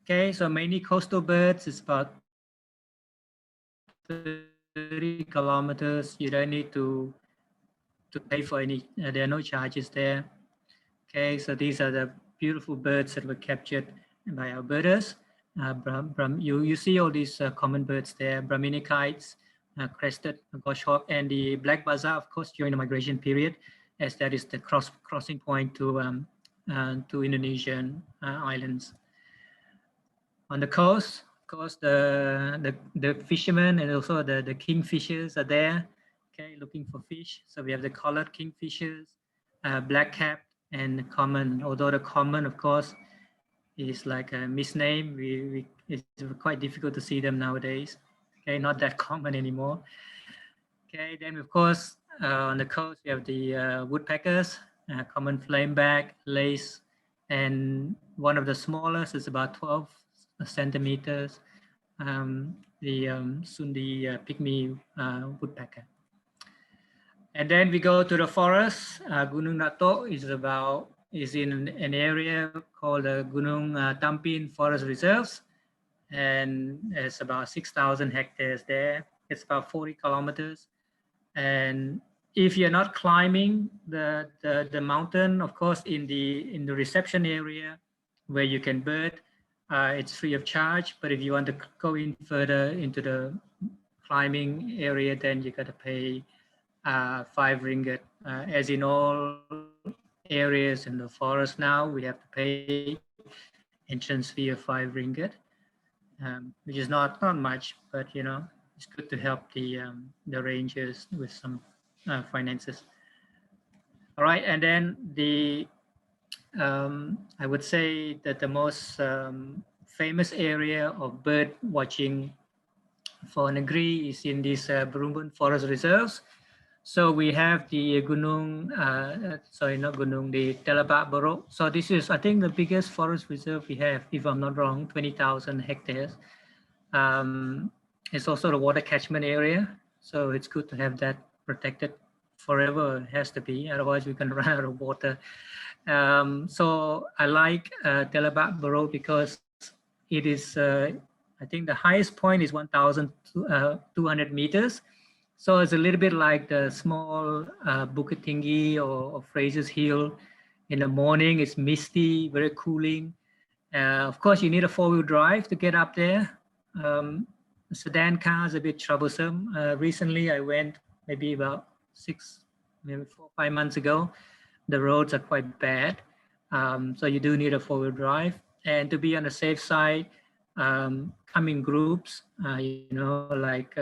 Okay, so mainly coastal birds. It's about 30 kilometers. You don't need to pay for any, there are no charges there. Okay, so these are the beautiful birds that were captured by our birders. You see all these common birds there, Brahmini kites, crested goshawk, and the black bazaar, of course, during the migration period, as that is the crossing point to Indonesian islands. On the coast, of course, the fishermen and also the kingfishers are there, okay, looking for fish. So we have the collared kingfishers, black cap, and common. Although the common, of course, is like a misname. It's quite difficult to see them nowadays. Okay, not that common anymore. Okay, then of course on the coast we have the woodpeckers, common flameback, lace, and one of the smallest is about 12 centimeters. The Sundi pygmy woodpecker. And then we go to the forest. Gunung Datuk is in an area called the Gunung Tampin Forest Reserves, and it's about 6,000 hectares there. It's about 40 kilometers. And if you're not climbing the mountain, of course, in the reception area where you can bird, it's free of charge. But if you want to go in further into the climbing area, then you got to pay 5 ringgit. As in all areas in the forest now, we have to pay entrance fee of 5 ringgit, which is not much, but you know, it's good to help the rangers with some finances. All right, and then I would say that the most famous area of bird watching for Negeri is in these Berumbun Forest Reserves. So we have the Gunung, sorry, not Gunung, the Telebak Berok. So this is, I think, the biggest forest reserve we have, if I'm not wrong, 20,000 hectares. It's also the water catchment area. So it's good to have that protected forever. It has to be, otherwise we can run out of water. So I like Telebak Berok because it is, I think the highest point is 1,200 meters. So it's a little bit like the small Bukit Tinggi or Fraser's Hill. In the morning, it's misty, very cooling. Of course, you need a 4-wheel drive to get up there. Sedan car is a bit troublesome. Recently, I went maybe about 4 or 5 months ago. The roads are quite bad. So you do need a 4-wheel drive. And to be on the safe side, come in groups, you know, like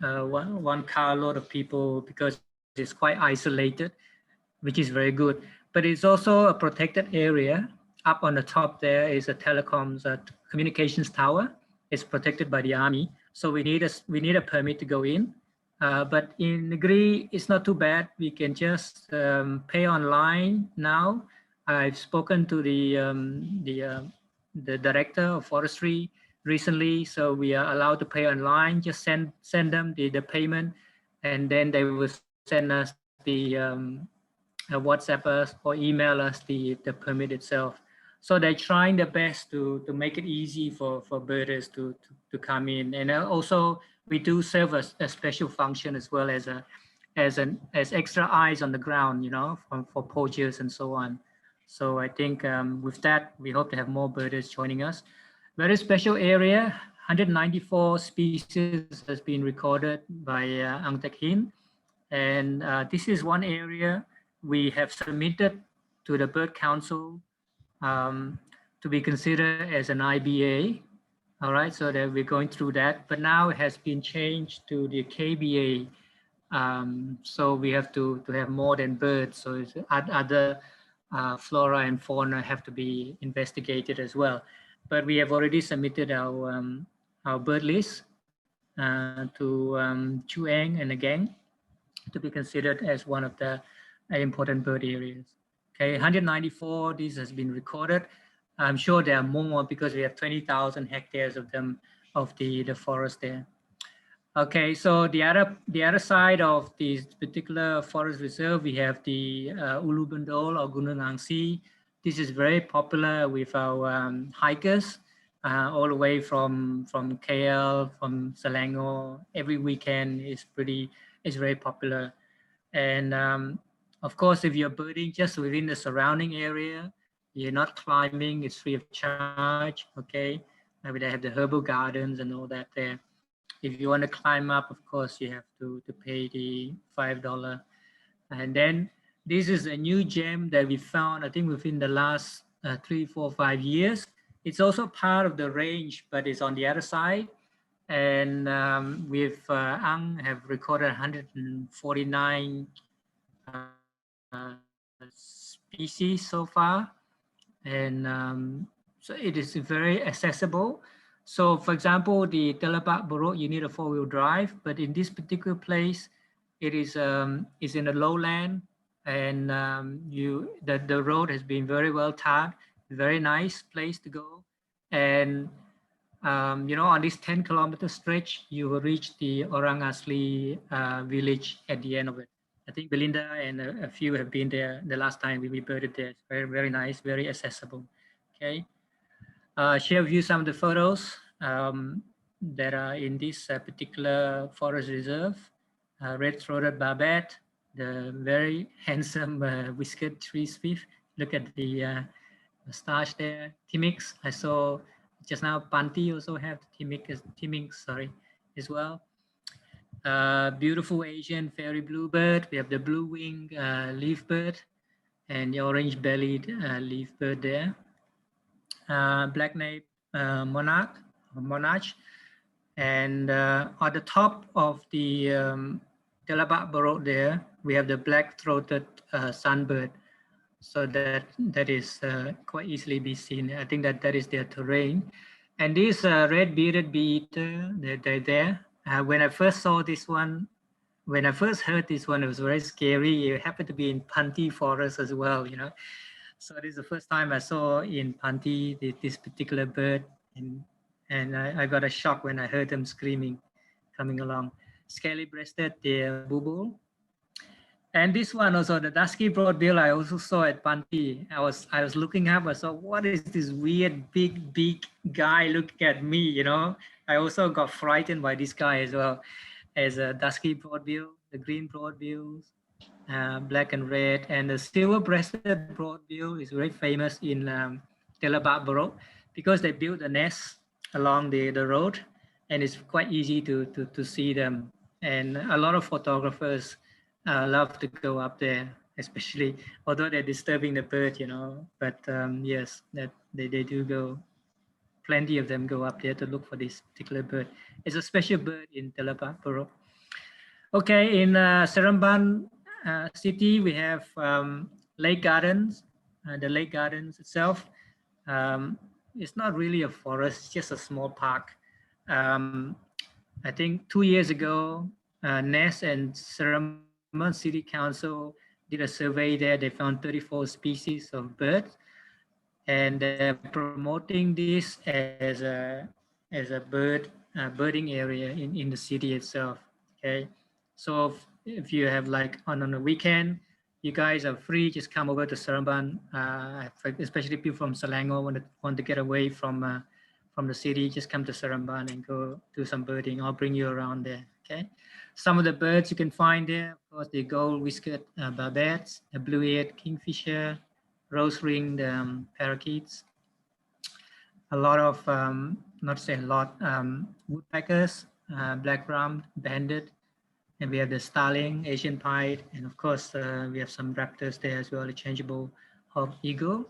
one carload of people, because it's quite isolated, which is very good. But it's also a protected area. Up on the top there is a telecoms communications tower. It's protected by the army, so we need a permit to go in. But in Negeri, it's not too bad. We can just pay online now. I've spoken to the the director of forestry recently, so we are allowed to pay online. Just send them the payment, and then they will send us the WhatsApp us or email us the permit itself. So they're trying their best to make it easy for birders to come in. And also we do serve a special function as well as extra eyes on the ground, you know, for poachers and so on. So I think with that, we hope to have more birders joining us. Very special area, 194 species has been recorded by Angtek. And this is one area we have submitted to the Bird Council to be considered as an IBA. All right, so that we're going through that, but now it has been changed to the KBA. So we have to have more than birds. So it's other flora and fauna have to be investigated as well. But we have already submitted our bird list to Chuang and the gang to be considered as one of the important bird areas. Okay, 194, this has been recorded. I'm sure there are more because we have 20,000 hectares of them, of the forest there. Okay, so the other side of this particular forest reserve, we have the Ulu Bendol or Gunung Angsi. This is very popular with our hikers all the way from KL, from Selangor. Every weekend is very popular. And of course, if you're birding just within the surrounding area, you're not climbing, it's free of charge, okay? Maybe they have the herbal gardens and all that there. If you want to climb up, of course, you have to pay the $5. And then this is a new gem that we found, I think within the last 3, 4, 5 years. It's also part of the range, but it's on the other side. And with Ang have recorded 149 species so far. And so it is very accessible. So for example, the Telepak Borok, you need a 4-wheel drive, but in this particular place, it is in a lowland, and the road has been very well tarred, very nice place to go. And you know, on this 10-kilometer stretch, you will reach the Orang Asli village at the end of it. I think Belinda and a few have been there the last time we birded there. It's very, very nice, very accessible. Okay. Share with you some of the photos that are in this particular forest reserve. Red-throated barbet, the very handsome whiskered tree swift. Look at the moustache there. Timix, I saw just now. Panty also have Timix, sorry, as well. Beautiful Asian fairy bluebird. We have the blue-winged leafbird and the orange-bellied leafbird there. Black-naped monarch, and at the top of the Telepak Borok there, we have the black-throated sunbird. So that is quite easily be seen. I think that is their terrain. And this red bearded beetle, they're there. When I first saw this one, when I first heard this one, it was very scary. It happened to be in Panty forest as well, you know. So this is the first time I saw in Panty this particular bird, and I got a shock when I heard them screaming, coming along. Scaly-breasted, the bulbul. And this one also, the Dusky Broadview, I also saw at Panty. I was looking up, I saw, what is this weird big guy looking at me, you know? I also got frightened by this guy as well, as a Dusky Broadview, the green broadviews, black and red, and the silver-breasted broadview is very famous in Telepak Borok because they built a nest along the road, and it's quite easy to see them. And a lot of photographers love to go up there, especially although they're disturbing the bird, you know. But yes, that they do go. Plenty of them go up there to look for this particular bird. It's a special bird in Telepak Borok. Okay, in Seremban city, we have lake gardens. The lake gardens itself, it's not really a forest, it's just a small park. I think 2 years ago, NES and Seremban City Council did a survey there. They found 34 species of birds. and they're promoting this as a birding area in the city itself. Okay, so if you have like on a weekend, you guys are free, just come over to Seremban, especially people from Selangor want to get away from the city, just come to Seremban and go do some birding. I'll bring you around there. Okay, some of the birds you can find there, of course, the gold-whiskered barbets, the blue-eared kingfisher, rose-ringed parakeets, a lot of, not say a lot, woodpeckers, black-rumped, banded, and we have the starling, Asian pied, and of course, we have some raptors there as well, a changeable hawk eagle.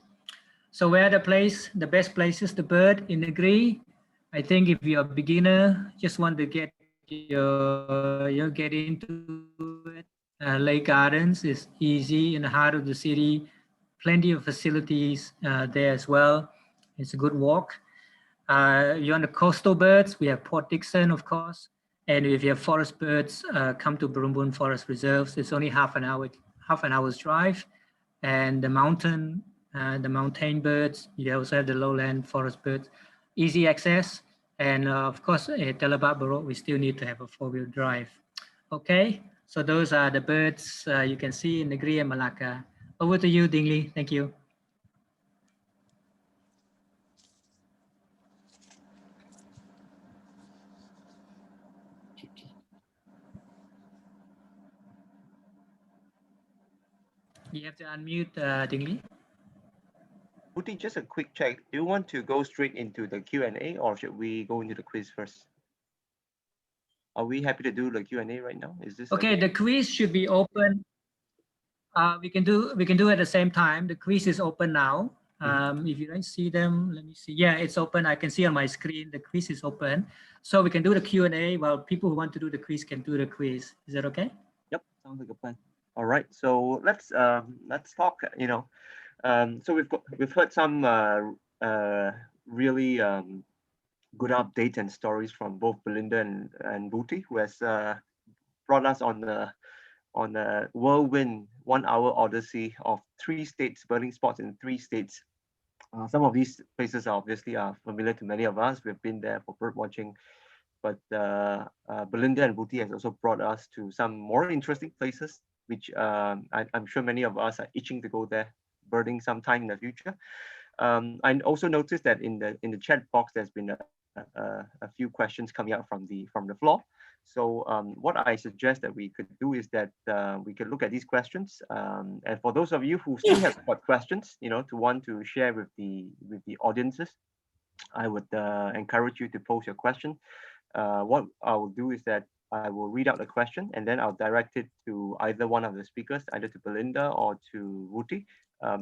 So where the best places to bird in Negeri? I think if you're a beginner, just want to get into it. Lake Gardens is easy in the heart of the city. Plenty of facilities there as well. It's a good walk. You're on the coastal birds. We have Port Dickson, of course. And if you have forest birds, come to Burumbun Forest Reserves. It's only half an hour's drive. And the mountain birds, you also have the lowland forest birds, easy access. And of course, at Telebat Barok, we still need to have a 4-wheel drive. Okay, so those are the birds you can see in Negeri and Malacca. Over to you, Dingley. Thank you. You have to unmute, Dingley. Vuthy, just a quick check. Do you want to go straight into the Q&A or should we go into the quiz first? Are we happy to do the Q&A right now? Is this okay? The quiz should be open. We can do it at the same time. The quiz is open now. If you don't see them, let me see. Yeah, it's open. I can see on my screen the quiz is open. So we can do the Q&A while people who want to do the quiz can do the quiz. Is that okay? Yep, sounds like a plan. All right, so let's talk. So we've heard some really good updates and stories from both Belinda and Vuthy, who has brought us on a whirlwind 1-hour odyssey of 3 states, birding spots in 3 states. Some of these places are obviously familiar to many of us. We've been there for bird watching, but Belinda and Vuthy has also brought us to some more interesting places, which I'm sure many of us are itching to go there, birding sometime in the future. I also noticed that in the chat box, there's been a few questions coming out from the floor. So what I suggest that we could do is that we could look at these questions. And for those of you who still have got questions, to want to share with the audiences, I would encourage you to post your question. What I will do is that I will read out the question and then I'll direct it to either one of the speakers, either to Belinda or to Vuthy,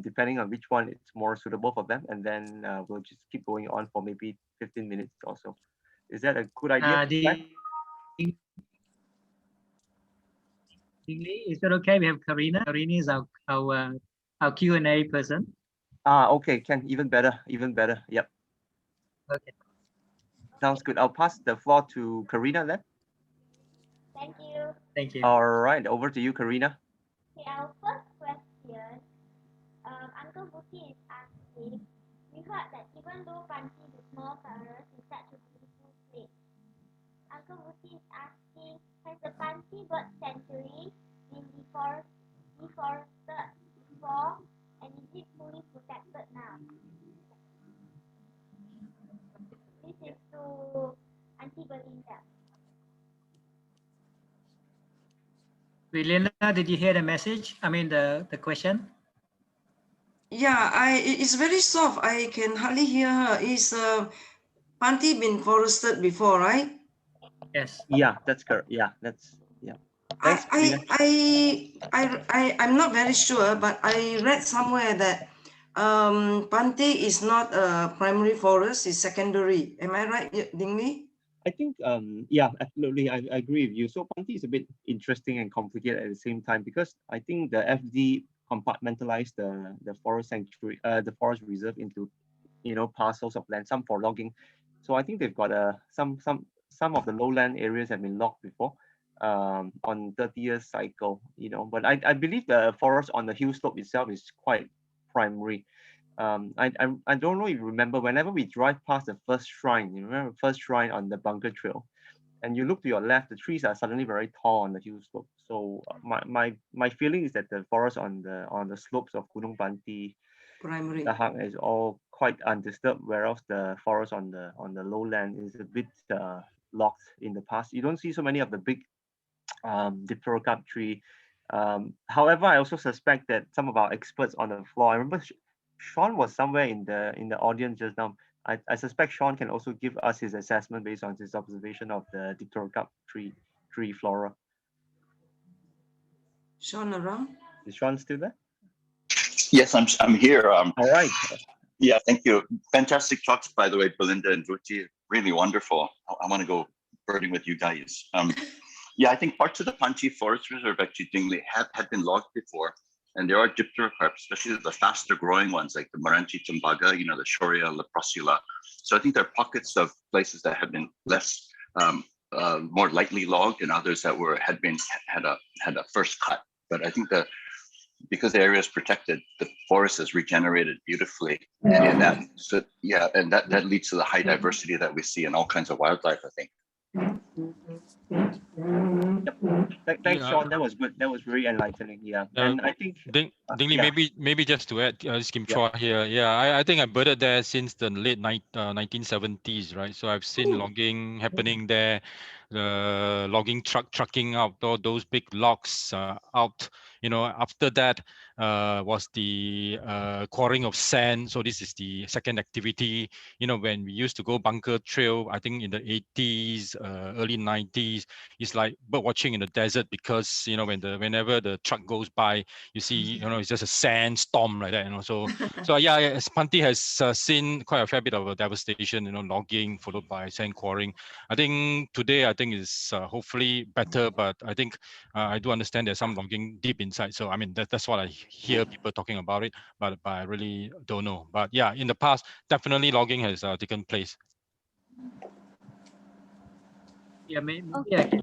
depending on which one it's more suitable for them. And then we'll just keep going on for maybe 15 minutes or so. Is that a good idea? Is that okay? We have Karina. Karina is our Q&A person. Okay, Ken, even better. Yep. Okay. Sounds good. I'll pass the floor to Karina then. Thank you. Thank you. All right, over to you, Karina. Okay, our first question, Uncle Vuthy is asking, we heard that even though Panty, the small parrot, is such a beautiful place, Uncle Vuthy is asking, has the Panty bird sanctuary been deforested before, and is it fully protected now? This is to Auntie Belinda. Belinda, did you hear the message? I mean the question? Yeah, it's very soft. I can hardly hear her. Is Panty been forested before, right? Yes. Yeah, that's correct. Yeah, that's Thanks, I'm not very sure, but I read somewhere that Panty is not a primary forest, it's secondary. Am I right, Dingley? I think yeah, absolutely. I agree with you. So Panty is a bit interesting and complicated at the same time because I think the FD compartmentalized the forest sanctuary, the forest reserve into parcels of land, some for logging. So I think they've got some of the lowland areas have been logged before on 30-year cycle, but I believe the forest on the hill slope itself is quite primary. I don't know if you remember, whenever we drive past the first shrine, you remember the first shrine on the bunker trail, and you look to your left, the trees are suddenly very tall on the hill slope. So my feeling is that the forest on the slopes of Gunung Panty, Primary. Dahak is all quite undisturbed, whereas the forest on the lowland is a bit locked in the past. You don't see so many of the big Dipterocarp tree. However, I also suspect that some of our experts on the floor, I remember Sean was somewhere in the audience just now. I suspect Sean can also give us his assessment based on his observation of the Dipterocarp tree flora. Sean around? Is Sean still there? Yes, I'm here. All right. Yeah, thank you. Fantastic talks, by the way, Belinda and Vuthy. Really wonderful. I want to go birding with you guys. Yeah, I think parts of the Panty Forest Reserve actually had been logged before, and there are dipterocarp, especially the faster growing ones like the Maranti Tembaga, the Shorea leprosula. So I think there are pockets of places that have been less, more lightly logged, and others that had a first cut. But I think because the area is protected, the forest has regenerated beautifully, and that leads to the high diversity that we see in all kinds of wildlife, I think. Yep. Thanks, Sean. That was good. That was very enlightening. Yeah, and I think Ding Li, maybe just to add, Kim Chua here. Yeah, I think I birded there since the late 1970s, right? So I've seen logging happening there, the logging trucking out all those big logs out. After that was the quarrying of sand. So this is the second activity. When we used to go bunker trail, I think in the 80s, early 90s, it's like bird watching in the desert, because whenever the truck goes by, you see it's just a sandstorm like that. So Panty has seen quite a fair bit of a devastation. Logging followed by sand quarrying. I think today is hopefully better, but I think I do understand there's some logging deep inside. So I mean that's what I hear people talking about it, but I really don't know. But yeah, in the past, definitely logging has taken place. Yeah, maybe I can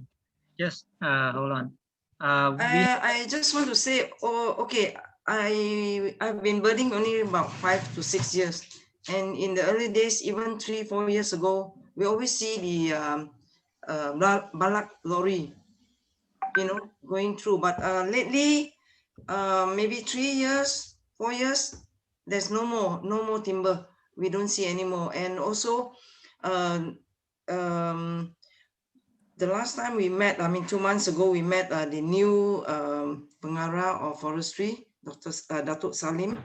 just hold on. I just want to say, okay, I've been birding only about 5 to 6 years, and in the early days, even 3-4 years ago, we always see the balak lorry, going through. But lately, maybe 3 years, 4 years, there's no more timber. We don't see anymore. And also, the last time we met, 2 months ago, we met the new Pengarah of Forestry, Dr. Datuk Salim.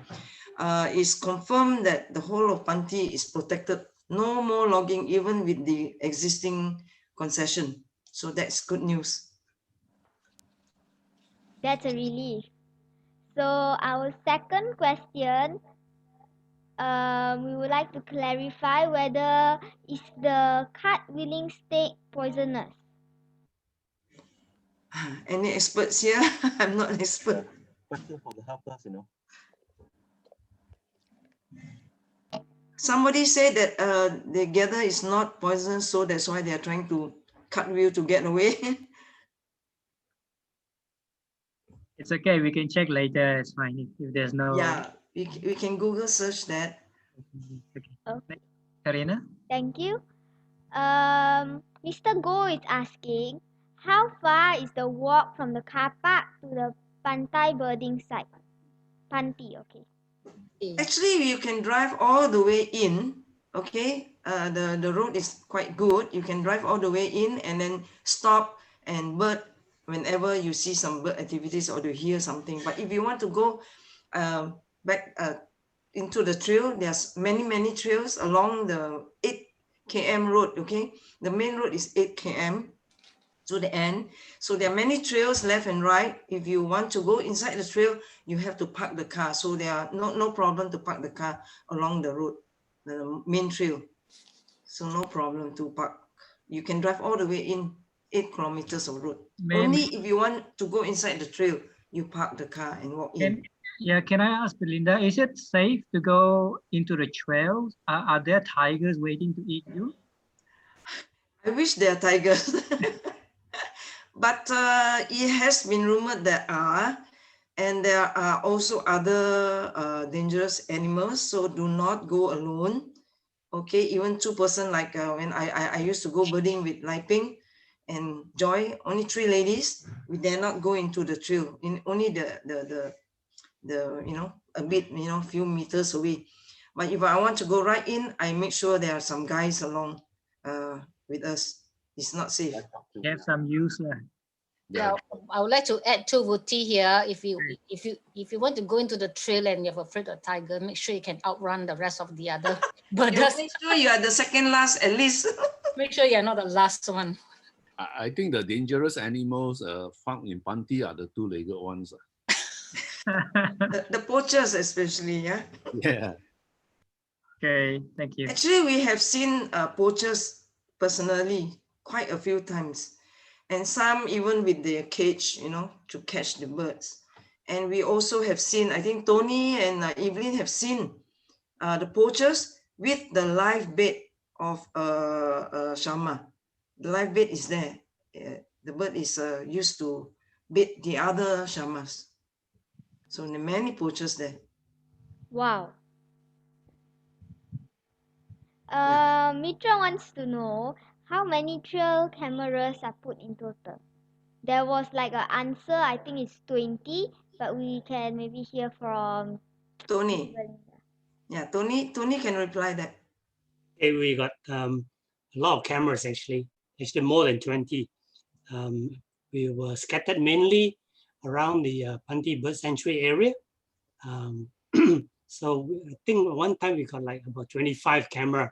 It's confirmed that the whole of Panty is protected. No more logging, even with the existing concession. So that's good news. That's a relief. So our second question, we would like to clarify whether is the cat-willing snake poisonous? Any experts here? I'm not an expert. question for the helpers, Somebody said that the gather is not poisonous, so that's why they are trying to cartwheel to get away. It's okay. We can check later. It's fine if there's no. Yeah, we can Google search that. Okay. Karina? Thank you. Mr. Go is asking, how far is the walk from the car park to the Pantai birding site? Panty, okay. Actually, you can drive all the way in. Okay, the road is quite good. You can drive all the way in and then stop and bird whenever you see some bird activities or to hear something. But if you want to go back into the trail, there's many trails along the 8 km road. Okay, the main road is 8 km to the end. So there are many trails left and right. If you want to go inside the trail, you have to park the car. So there are no problem to park the car along the road, the main trail. So no problem to park. You can drive all the way in 8 kilometers of road. Only if you want to go inside the trail, you park the car and walk in. Can I ask Belinda, is it safe to go into the trails? Are there tigers waiting to eat you? I wish there are tigers. But it has been rumored there are, And there are also other dangerous animals, so do not go alone. Okay, even two-person, like when I used to go birding with Liping and Joy, only 3 ladies, we dare not go into the trail, in only the you know, a bit, you know, few meters away. But if I want to go right in, I make sure there are some guys along with us. It's not safe. Have some use. Yeah, I would like to add to Vuthy here. If you want to go into the trail and you're afraid of tiger, make sure you can outrun the rest of the other birders. Make sure you are the second last at least. Make sure you're not the last one. I think the dangerous animals found in Panty are the 2-legged ones. The poachers especially, yeah. Yeah. Okay, thank you. Actually, we have seen poachers personally quite a few times, and some even with their cage, you know, to catch the birds. And we also have seen, I think Tony and Evelyn have seen the poachers with the live bait of Shama. The live bait is there. The bird is used to bait the other Shamas. So there are many poachers there. Wow. Mitra wants to know how many trail cameras are put in total. There was like an answer, I think it's 20, but we can maybe hear from Tony. Belinda. Yeah, Tony can reply that. Okay, we got a lot of cameras actually more than 20. We were scattered mainly around the Panty Bird Sanctuary area. So I think one time we got like about 25 camera,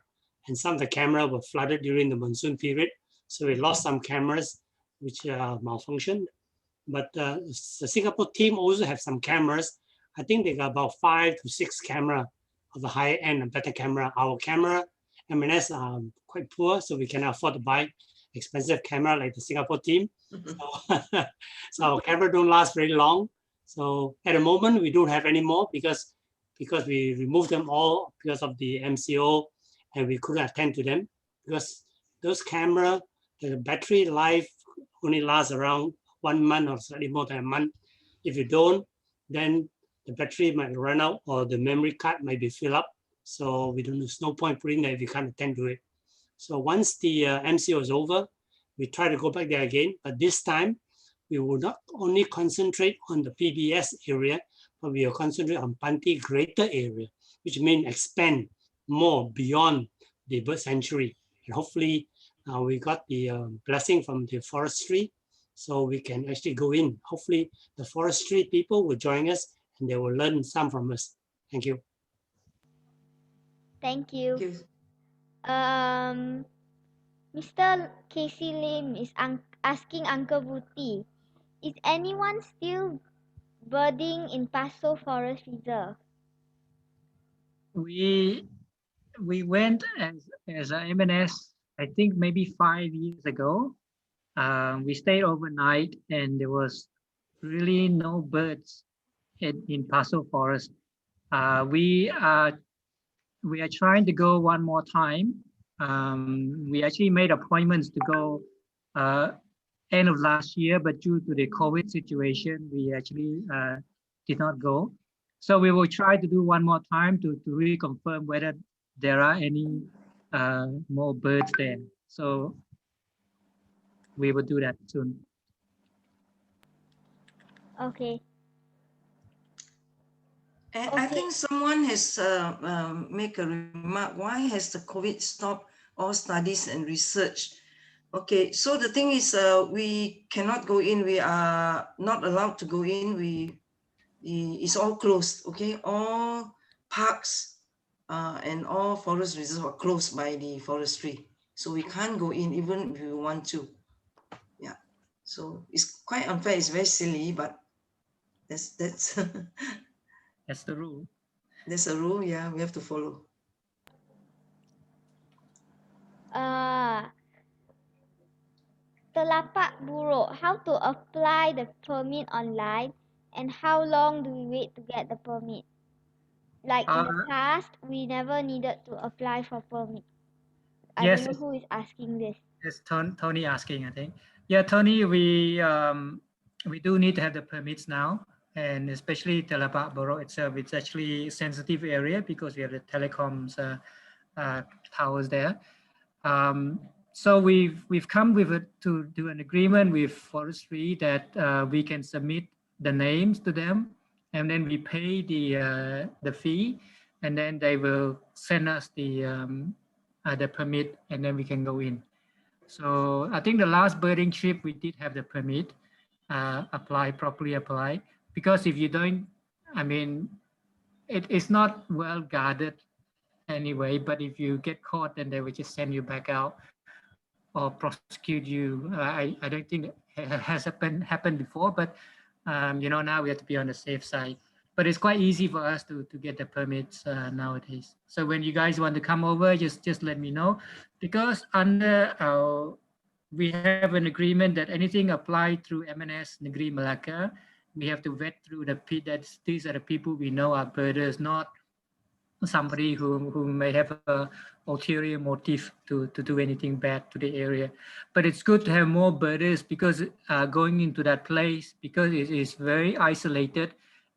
and some of the camera were flooded during the monsoon period. So we lost some cameras which malfunctioned. But the Singapore team also have some cameras. I think they got about 5 to 6 camera of the higher end and better camera. Our camera, MNS, are quite poor, so we cannot afford to buy expensive camera like the Singapore team. So our camera don't last very long. So at the moment, we don't have any more because we removed them all because of the MCO, and we couldn't attend to them because those camera, the battery life only lasts around 1 month or slightly more than a month. If you don't, then the battery might run out or the memory card might be filled up. So there's no point putting that if you can't attend to it. So once the MCO is over, we try to go back there again. But this time, we will not only concentrate on the PBS area, but we will concentrate on Panty greater area, which means expand more beyond the bird sanctuary. And hopefully, we got the blessing from the forestry, so we can actually go in. Hopefully, the forestry people will join us and they will learn some from us. Thank you. Thank you. Mr. Casey Lim is asking Uncle Vuthy, is anyone still birding in Paso Forest Reserve? We went as a MNS, I think maybe 5 years ago. We stayed overnight and there was really no birds in Paso Forest. We are trying to go one more time. We actually made appointments to go end of last year, but due to the COVID situation, we actually did not go. So we will try to do one more time to reconfirm whether there are any more birds there. So we will do that soon. Okay. And I think someone has make a remark, why has the COVID stopped all studies and research? Okay, so the thing is we cannot go in, we are not allowed to go in, it's all closed, okay? All parks and all forest reserves are closed by the forestry. So we can't go in even if we want to. Yeah, so it's quite unfair, it's very silly, but that's That's the rule. There's a rule, yeah, we have to follow. Telapak Buruk, how to apply the permit online and how long do we wait to get the permit? Like in the past, we never needed to apply for permit. I don't know who is asking this. Yes, Tony asking, I think. Yeah, Tony, we do need to have the permits now. and especially Telapah Borough itself, it's actually a sensitive area because we have the telecoms towers there. So we've come with to do an agreement with forestry that we can submit the names to them, and then we pay the fee, and then they will send us the permit, and then we can go in. So I think the last birding trip we did have the permit, properly apply, because if you don't, I mean, it's not well guarded anyway, but if you get caught, then they will just send you back out or prosecute you. I don't think it has happened before, but you know, now we have to be on the safe side. But it's quite easy for us to get the permits nowadays. So when you guys want to come over, just let me know, because under our, we have an agreement that anything applied through MNS Negeri Malacca, we have to vet through the that these are the people we know are birders, not somebody who may have a ulterior motive to do anything bad to the area. But it's good to have more birders, because going into that place, because it is very isolated,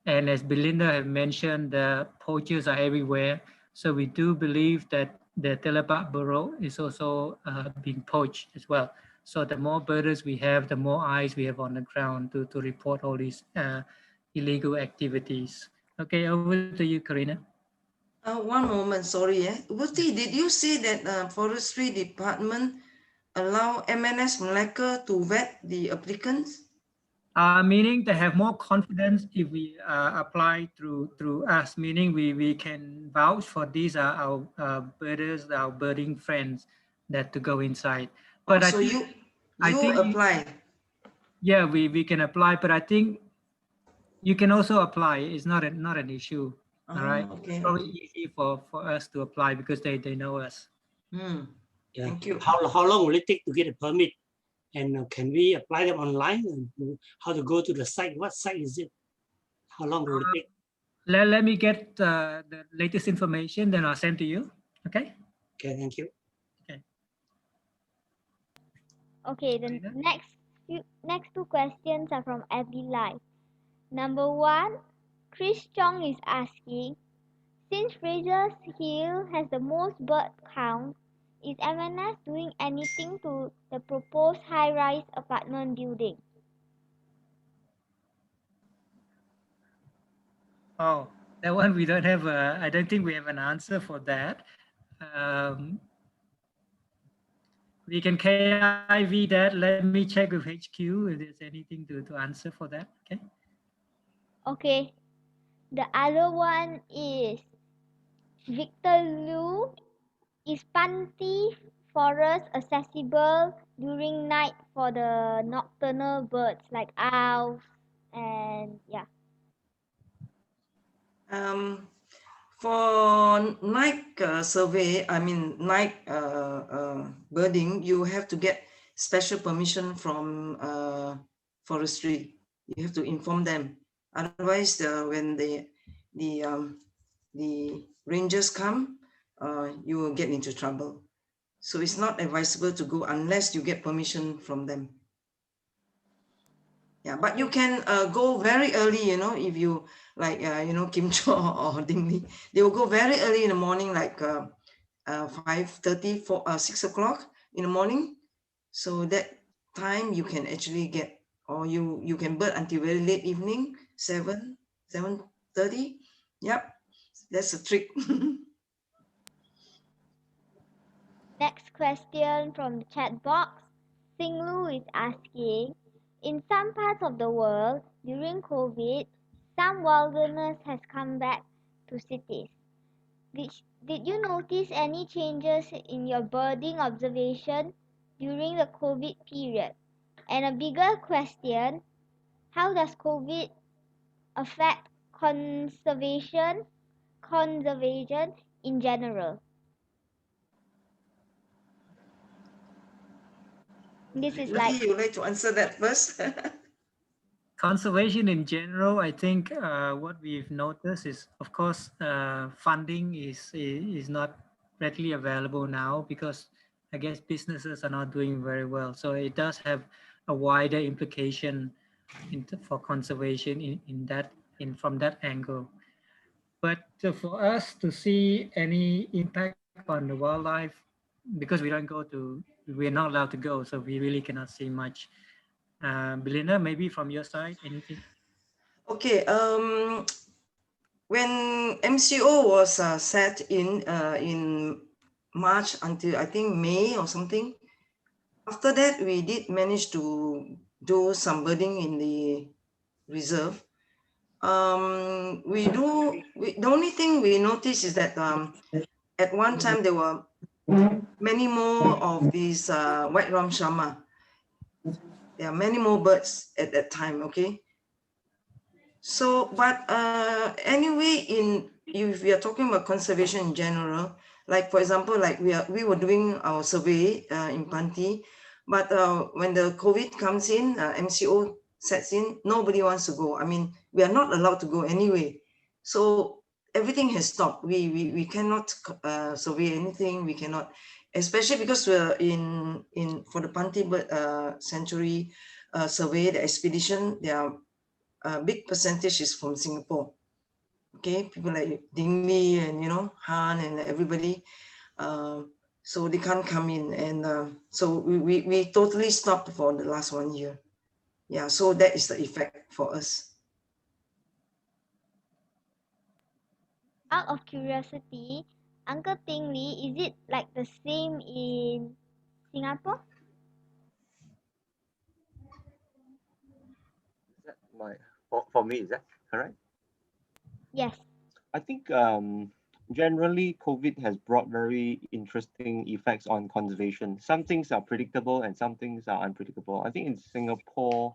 and as Belinda have mentioned, the poachers are everywhere. So we do believe that the Telapah Borough is also being poached as well. So the more birders we have, the more eyes we have on the ground to report all these illegal activities. Okay, over to you, Karina. One moment, sorry. Vuthy, did you say that Forestry Department allow MNS Malacca to vet the applicants? Meaning they have more confidence if we apply through us, meaning we can vouch for these are our birders, our birding friends that to go inside. But so you apply? Yeah, we can apply, but I think you can also apply. It's not an issue. All right. Okay. It's probably easy for us to apply because they know us. Yeah. Thank you. How long will it take to get a permit? And can we apply them online? And how to go to the site? What site is it? How long will it take? Let me get the latest information, then I'll send to you. Okay. Okay, thank you. Okay. Okay, the next two questions are from Abby Live. Number 1, Chris Chong is asking, since Fraser's Hill has the most bird count, is MNS doing anything to the proposed high-rise apartment building? Oh, that one we don't have I don't think we have an answer for that. We can KIV that. Let me check with HQ if there's anything to answer for that. Okay. Okay. The other one is Victor Liu. Is Panty forest accessible during night for the nocturnal birds like owls and yeah? For night survey, I mean night birding, you have to get special permission from forestry. You have to inform them. Otherwise, when the rangers come, you will get into trouble. So it's not advisable to go unless you get permission from them. Yeah, but you can go very early, you know, if you like, you know, Kim Cho or Ding Li, they will go very early in the morning, like 5:30, 6 o'clock in the morning. So that time you can actually get, or you can bird until very late evening, 7:30. Yep, that's a trick. Next question from the chat box. Sing Lu is asking, in some parts of the world during COVID, some wilderness has come back to cities. Did you notice any changes in your birding observation during the COVID period? And a bigger question, how does COVID affect conservation in general? This is like, you would like to answer that first? Conservation in general, I think what we've noticed is, of course, funding is not readily available now because I guess businesses are not doing very well. So it does have a wider implication for conservation from that angle. But for us to see any impact on the wildlife, because we're not allowed to go, so we really cannot see much. Belinda, maybe from your side, anything? Okay, when MCO was set in March until I think May or something, after that we did manage to do some birding in the reserve. The only thing we noticed is that at one time there were many more of these white Ramsar. There are many more birds at that time, okay? So, but anyway, if we are talking about conservation in general, like for example, like we were doing our survey in Panty, but when the COVID comes in, MCO sets in, nobody wants to go. I mean, we are not allowed to go anyway. So everything has stopped. We cannot survey anything. We cannot, especially because we're in for the Panty bird sanctuary survey, the expedition, there are a big percentage is from Singapore. Okay, people like Dingley and Han and everybody. So they can't come in, and so we totally stopped for the last 1 year. Yeah, so that is the effect for us. Out of curiosity, Uncle Tingley, is it like the same in Singapore? Is that for me, is that correct? Yes. I think generally COVID has brought very interesting effects on conservation. Some things are predictable and some things are unpredictable. I think in Singapore,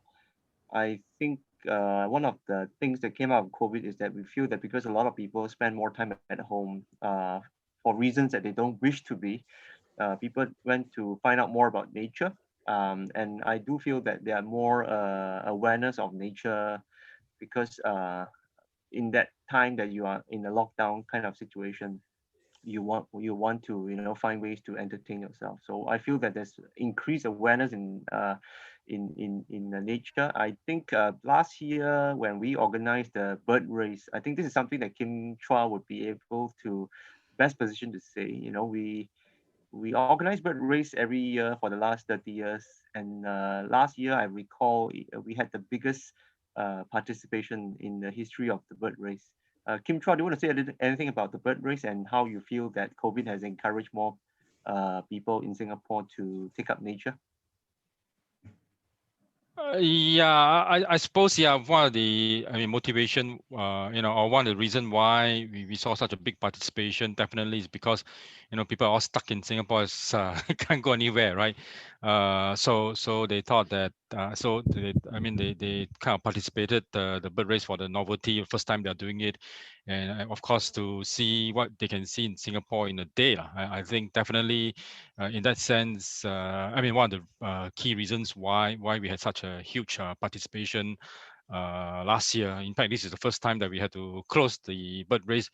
I think one of the things that came out of COVID is that we feel that because a lot of people spend more time at home for reasons that they don't wish to be, people went to find out more about nature. And I do feel that there are more awareness of nature because in that time that you are in a lockdown kind of situation, you want to find ways to entertain yourself. So I feel that there's increased awareness in the nature. I think last year when we organized the bird race, I think this is something that Kim Chua would be able to best position to say. We organize bird race every year for the last 30 years, and last year I recall we had the biggest participation in the history of the bird race. Kim Chua, do you want to say anything about the bird race and how you feel that COVID has encouraged more people in Singapore to take up nature? Yeah, I suppose, yeah, one of the motivation, or one of the reason why we saw such a big participation definitely is because, people are all stuck in Singapore, can't go anywhere, right? So they thought that, they kind of participated the bird race for the novelty, first time they're doing it. And of course, to see what they can see in Singapore in a day. I think definitely in that sense, one of the key reasons why we had such a huge participation last year. In fact, this is the first time that we had to close the bird race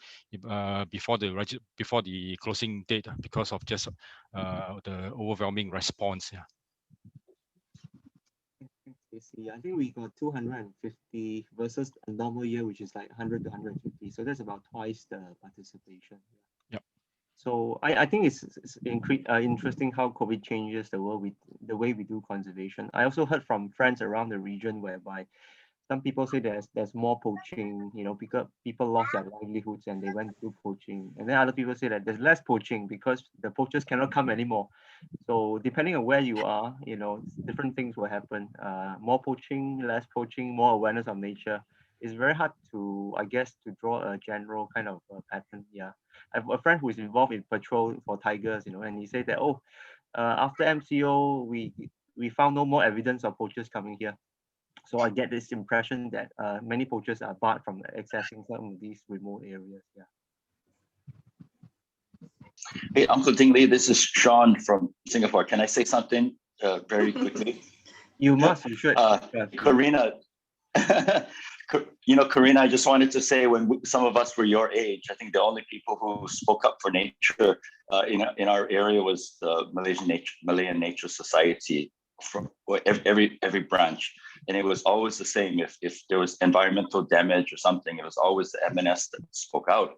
before the closing date because of just the overwhelming response. Yeah. I think we got 250 versus a normal year, which is like 100 to 150. So that's about twice the participation. Yep. So I think it's interesting how COVID changes the way we do conservation. I also heard from friends around the region whereby some people say there's more poaching, because people lost their livelihoods and they went to do poaching. And then other people say that there's less poaching because the poachers cannot come anymore. So depending on where you are, different things will happen. More poaching, less poaching, more awareness of nature. It's very hard to, I guess, to draw a general kind of pattern. Yeah. I have a friend who is involved in patrol for tigers, and he said that, after MCO, we found no more evidence of poachers coming here. So I get this impression that many poachers are barred from accessing some of these remote areas. Yeah. Hey, Uncle Tingley, this is Sean from Singapore. Can I say something very quickly? You must. You should. Karina, Karina, I just wanted to say when some of us were your age, I think the only people who spoke up for nature in our area was the Malayan Nature Society from every branch. And it was always the same. If there was environmental damage or something, it was always the MNS that spoke out.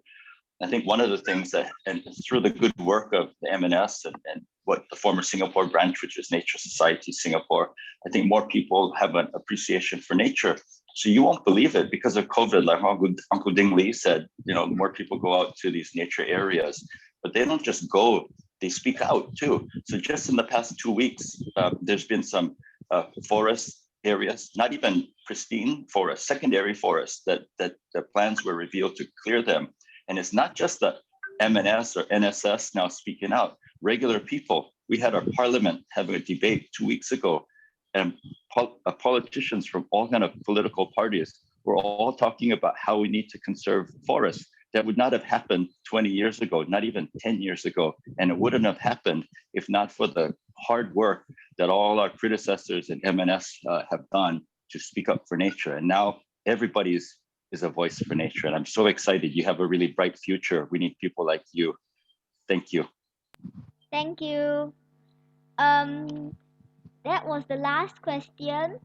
I think one of the things that, and through the good work of the MNS and what the former Singapore branch, which is Nature Society Singapore, I think more people have an appreciation for nature. So you won't believe it, because of COVID, like Uncle Ding Lee said, more people go out to these nature areas, but they don't just go, they speak out too. So just in the past 2 weeks, there's been some forest areas, not even pristine forest, secondary forests that the plans were revealed to clear them. And it's not just the MNS or NSS now speaking out, regular people. We had our parliament having a debate 2 weeks ago, and politicians from all kind of political parties were all talking about how we need to conserve forests. That would not have happened 20 years ago, not even 10 years ago. And it wouldn't have happened if not for the hard work that all our predecessors in MNS have done to speak up for nature. And now everybody is a voice for nature. And I'm so excited. You have a really bright future. We need people like you. Thank you. Thank you. That was the last question.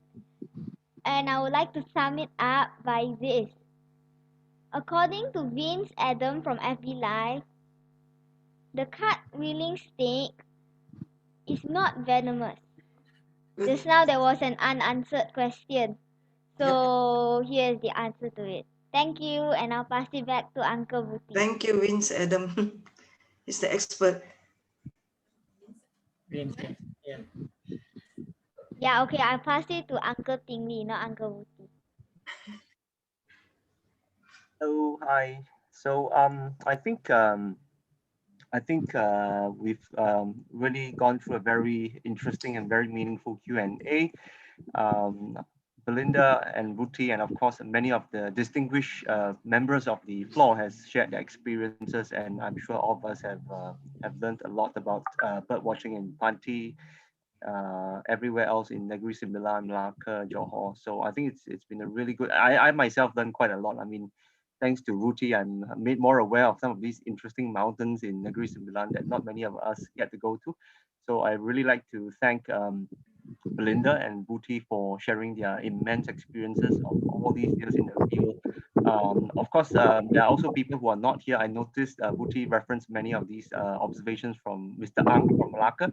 And I would like to sum it up by this. According to Vince Adam from FB Live, the cartwheeling snake is not venomous. Just now there was an unanswered question. So here's the answer to it. Thank you, and I'll pass it back to Uncle Vuthy. Thank you, Vince Adam. He's the expert. Vince, yeah. Yeah, okay, I'll pass it to Uncle Tingli, not Uncle Vuthy. Hello, hi. So I think we've really gone through a very interesting and very meaningful Q&A. Belinda and Vuthy, and of course many of the distinguished members of the floor has shared their experiences, and I'm sure all of us have learned a lot about bird watching in Panty, everywhere else in Negeri Sembilan, Malacca, Johor. So I think it's been a really good. I myself learned quite a lot. I mean, thanks to Vuthy, I'm made more aware of some of these interesting mountains in Negeri Sembilan that not many of us get to go to. So I really like to thank Belinda and Vuthy for sharing their immense experiences of all these years in the field. Of course, there are also people who are not here. I noticed Vuthy referenced many of these observations from Mr. Ang from Malacca,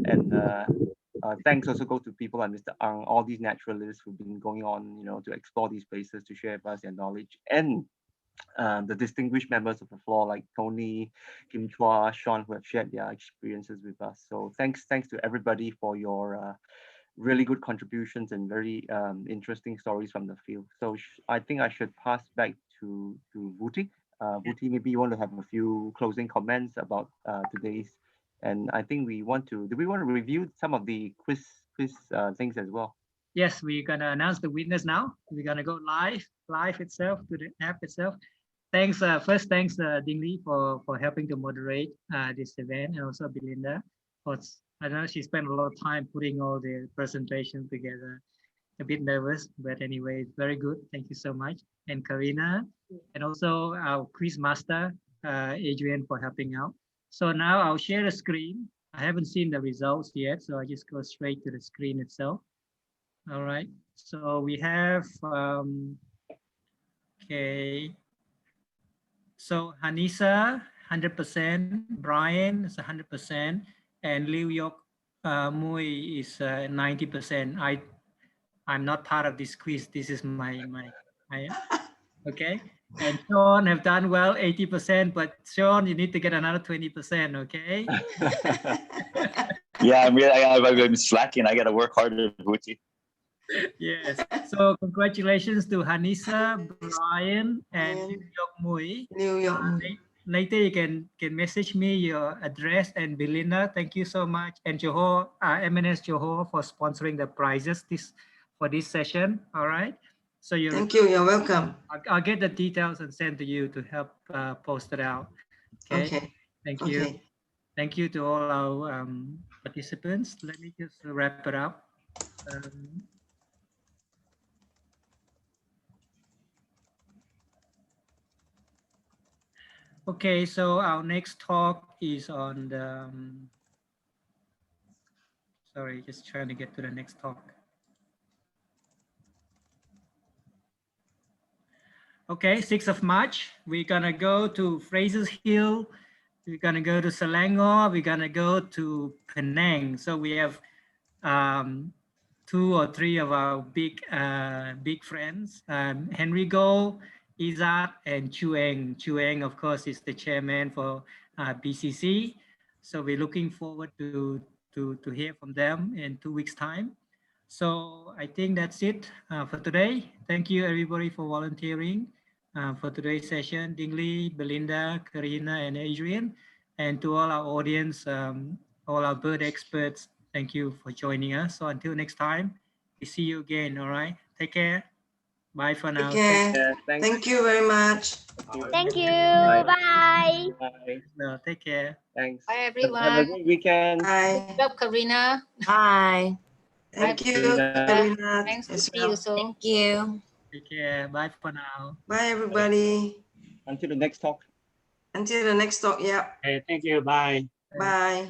and thanks also go to people like Mr. Ang, all these naturalists who've been going on, to explore these places, to share with us their knowledge, and the distinguished members of the floor like Tony, Kim Chua, Sean, who have shared their experiences with us. So thanks to everybody for your really good contributions and very interesting stories from the field. So I think I should pass back to Vuthy. Vuthy, maybe you want to have a few closing comments about today's, and I think do we want to review some of the quiz things as well? Yes, we're gonna announce the winners now. We're gonna go live itself to the app itself. Thanks, first thanks Ding Lee for helping to moderate this event, and also Belinda for, I know she spent a lot of time putting all the presentations together. A bit nervous, but anyway, it's very good. Thank you so much. And Karina, and also our quiz master, Adrian, for helping out. So now I'll share the screen. I haven't seen the results yet, so I just go straight to the screen itself. All right, so we have, okay. So Hanisa, 100%, Brian is 100%, and Liu Yok Mui is 90%. I'm not part of this quiz. This is my okay. And Sean have done well, 80%, but Sean, you need to get another 20%, okay? Yeah, I'm slacking. I got to work harder, Vuthy. Yes. So congratulations to Hanisa, Brian, and Liu Yok Mui. Liu Yok Mui. Later you can message me your address, and Belinda, thank you so much, and Johor, MNS Johor for sponsoring the prizes for this session. All right. So thank you. You're welcome. I'll get the details and send to you to help post it out. Okay. Thank you. Okay. Thank you to all our participants. Let me just wrap it up. Okay, so our next talk is on the, sorry, just trying to get to the next talk. Okay, 6th of March, we're gonna go to Fraser's Hill. We're gonna go to Selangor. We're gonna go to Penang. So we have 2 or 3 of our big friends, Henry Goh, Izzat, and Chu Eng. Chu Eng, of course, is the chairman for BCC. So we're looking forward to hear from them in 2 weeks' time. So I think that's it for today. Thank you everybody for volunteering for today's session. Dingley, Belinda, Karina, and Adrian. And to all our audience, all our bird experts, thank you for joining us. So until next time, we see you again, all right? Take care. Bye for now. Take care. Thank you very much. Thank you. Bye. Bye. Bye. No, take care. Thanks. Bye, Have a everyone. great weekend. Bye. Good job, Karina. Bye. Thank you, Karina. Karina. Thanks to as see you. well. So. Thank you. Take care. Bye for now. Bye, everybody. Until the next talk. Until the next talk. Yeah. Okay, thank you. Bye. Bye.